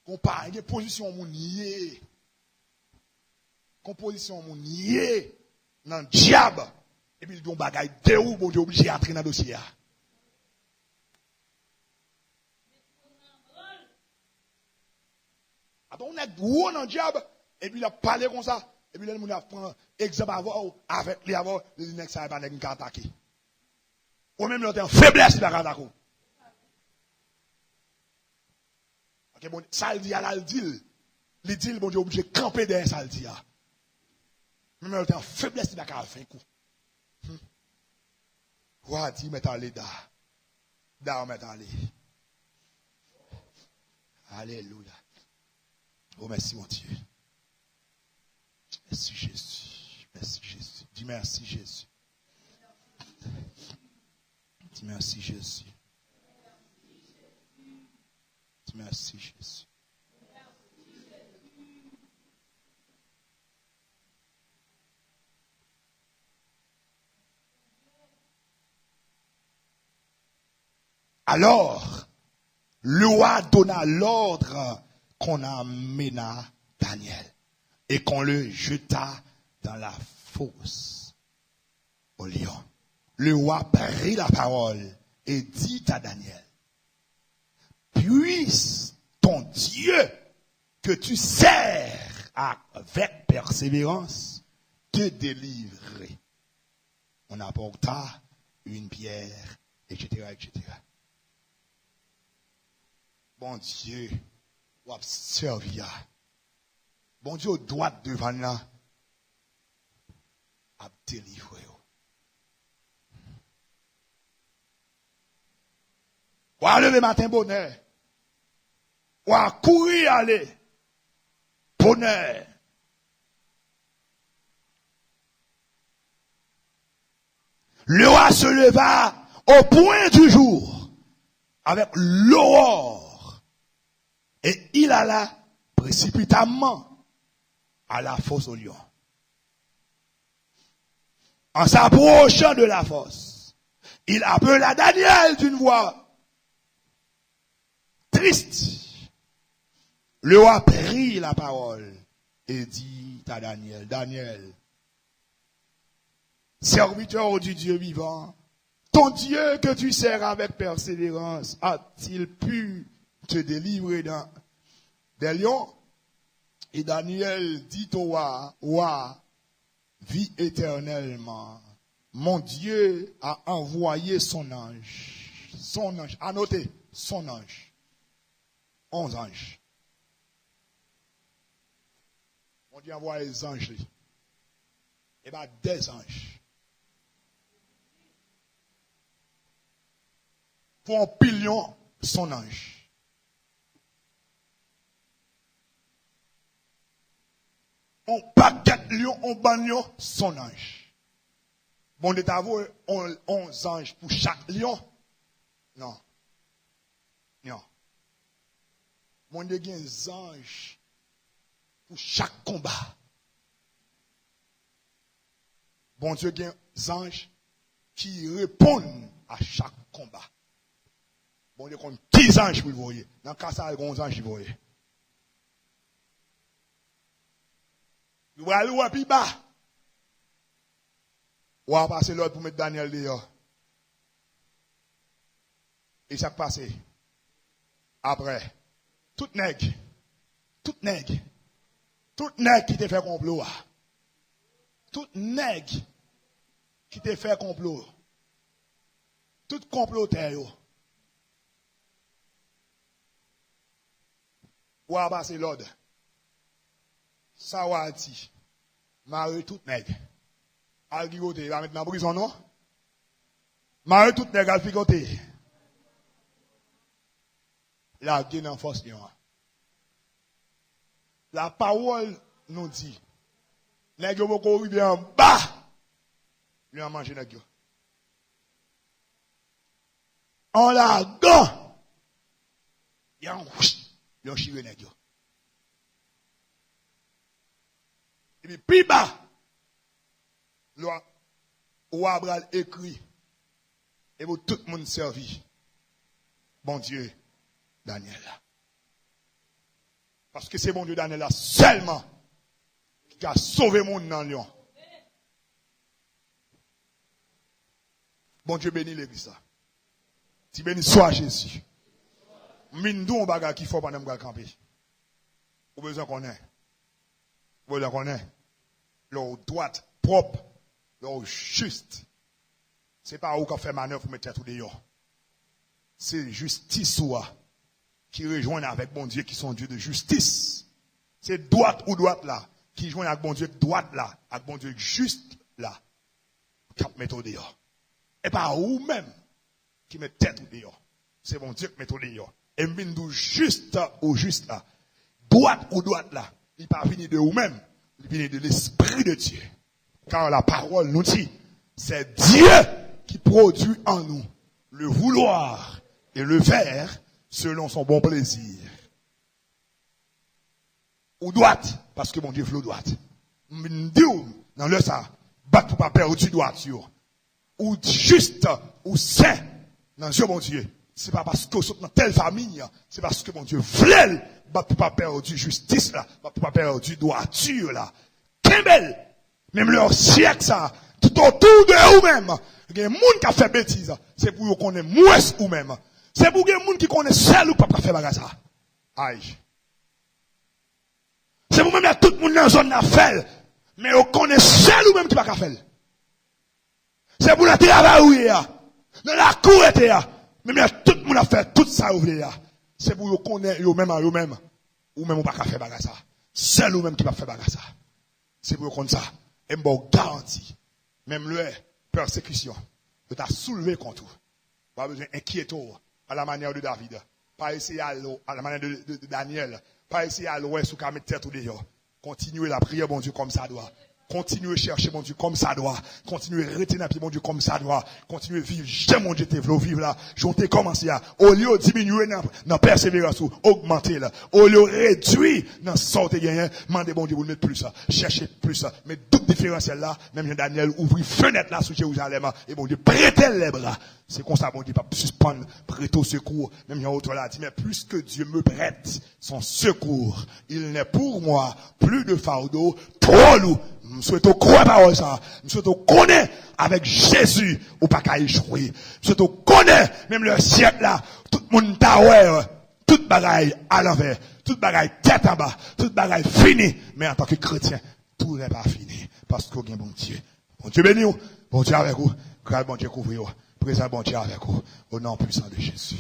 [SPEAKER 1] il y a position moun nié. Composition moun nié dans diable et puis il dit bagay de où bon Dieu obligé à entrer dans dossier. Attends, on est gros dans diable et puis il a parlé comme ça et puis les moun a prend exemple avec les avant les nèg ça pas nèg attaquer. Ou même l'autre faiblesse il va attaquer. OK bon ça il dit à la dit il dit bon Dieu obligé camper derrière ça il dit a. Même l'autre faiblesse il va faire un coup. Wa dit met aller da met aller. Alléluia. Oh merci mon Dieu. Merci Jésus. Merci Jésus. Dis merci Jésus. Dis merci Jésus. Dis merci Jésus. Alors, Le roi donna l'ordre qu'on amena Daniel et qu'on le jeta dans la fosse au lion. Le roi prit la parole et dit à Daniel, puisse ton Dieu que tu sers avec persévérance te délivrer. On apporta une pierre, etc., etc. Bon Dieu, ou servir. Bon Dieu, droit devant là, a délivré. Ou à lever matin bonheur. Ou à courir aller. Bonheur. Le roi se leva au point du jour avec l'aurore et il alla précipitamment à la fosse au lion. En s'approchant de la fosse, il appela Daniel d'une voix triste. Le roi prit la parole et dit à Daniel, Daniel, serviteur du Dieu vivant, ton Dieu que tu sers avec persévérance, a-t-il pu te délivrer des lions? Et Daniel dit au roi, vis éternellement. Mon Dieu a envoyé son ange, annotez, son ange, 11 anges. Mon Dieu a envoyé les anges, et bien des anges. Pour un pilion, son ange. On paquet lion, on bagnon, son ange. Bon, de t'avouer, 11 anges pour chaque lion. Non. Non. Mon Dieu, il y a des anges pour chaque combat. Bon Dieu, il y a des anges qui répondent à chaque combat. Bon Dieu, comme 10 anges pour le voyer. Dans le cas, ça, il y a 11 anges pour le voyer. Vous voyez, le roi plus bas. Ou à passer l'autre pour mettre Daniel dehors. Et ça passé. Après, tout nègre qui te fait complot. Tout nègre qui te fait complot. Tout comploteur. Ou à passer l'ordre. Ça va dire. Marie tout nègre. Al gigote, il va mettre dans la prison, non? Marie tout nègre, al figote. La gueule en force. La parole nous dit, nègre beaucoup arrivé en bas, lui a mangé nègre. En la gant, il y a un chiré nègre. Et puis, plus bas, le roi Abraham écrit, et vous tout le monde servi. Bon Dieu, Daniel. Parce que c'est bon Dieu Daniel là seulement qui a sauvé mon dans Lyon. Bon Dieu bénit l'église. Si béni soit Jésus. Mindou on bagarre qui faut pendant me camper. Vous besoin qu'on ait. Vous besoin qu'on ait. Leur droite propre, leur juste. C'est pas où qu'on fait manœuvre pour mettre tout dehors. C'est justice soit qui rejoignent avec bon Dieu qui sont Dieu de justice. C'est droite ou droite là qui joignent avec bon Dieu droite là, avec bon Dieu juste là. Cap mettre dehors. Et pas ou même qui met tête ou dehors. C'est bon Dieu qui met dehors. Et m'bindou juste ou juste là. Droite ou droite là. Il pas venu de ou même, il vient de l'esprit de Dieu. Car la parole nous dit, c'est Dieu qui produit en nous le vouloir et le faire selon son bon plaisir. Ou droite, parce que mon Dieu veut droite. Dans le ça, bat pour pas perdre droite sur. Ou juste, ou saint, dans Dieu mon Dieu. c'est pas parce que vous êtes dans telle famille, c'est parce que mon Dieu voulait, pour pas perdre justice là, pour pas perdre droiture là. Kembel, même leur siècle ça, tout autour de vous-même, il y a des gens qui ont fait bêtises, c'est pour vous connaître moins vous-même. C'est pour les gens qui connaissent seul ou pas faire bagarre ça. Aïe. C'est pour même tout le monde dans la zone d'affaires, mais vous connaissez seul ou même qui pas faire. C'est pour le travail où il y a, dans la cour il y a, mais tout le monde a fait tout ça où il y a. C'est pour vous connaître vous-même à vous-même, ou même pas faire bagarre ça. Seul ou même qui pas faire bagarre ça. C'est pour vous connaître ça. Et bon garantie, même le persécution, de t'a soulevé contre vous. Pas besoin d'inquiéter à la manière de David. Pas essayer à la manière de Daniel. Pas essayer à l'ouest ou qu'à mettre tête ou dehors. Continuez la prière, bon Dieu, comme ça doit. Continuez à chercher, mon Dieu, comme ça doit. Continuez à retenir, mon Dieu, comme ça doit. Continuez à vivre. J'aime, mon Dieu, t'es vivre là. J'en commencé là. Au lieu de diminuer dans persévérance ou augmenter là. Au lieu de réduire dans sorte gagné, demandez, bon Dieu, vous mettre plus ça. Cherchez plus ça. Mais tout différentiel là, même Jean Daniel ouvrit fenêtre là sur Jérusalem. Et bon Dieu, prêtez les bras. C'est comme ça, bon Dieu, pas suspendre, prêter au secours. Même Jean autre là dit, mais plus que Dieu me prête son secours, il n'est pour moi plus de fardeau, trop lourd. Je souhaite croire par ça. Je souhaite connaître avec Jésus ou pas qu'à échouer. Je souhaite connaître même le siècle là. Tout le monde t'a toute bagaille à l'envers. Toute bagaille tête en bas. Toute bagaille finie. Mais en tant que chrétien, tout n'est pas fini. Parce qu'on a un bon Dieu. Bon Dieu béni vous. Bon Dieu avec vous. Grâce bon Dieu couvre vous. Présent bon Dieu avec vous. Au nom puissant de Jésus.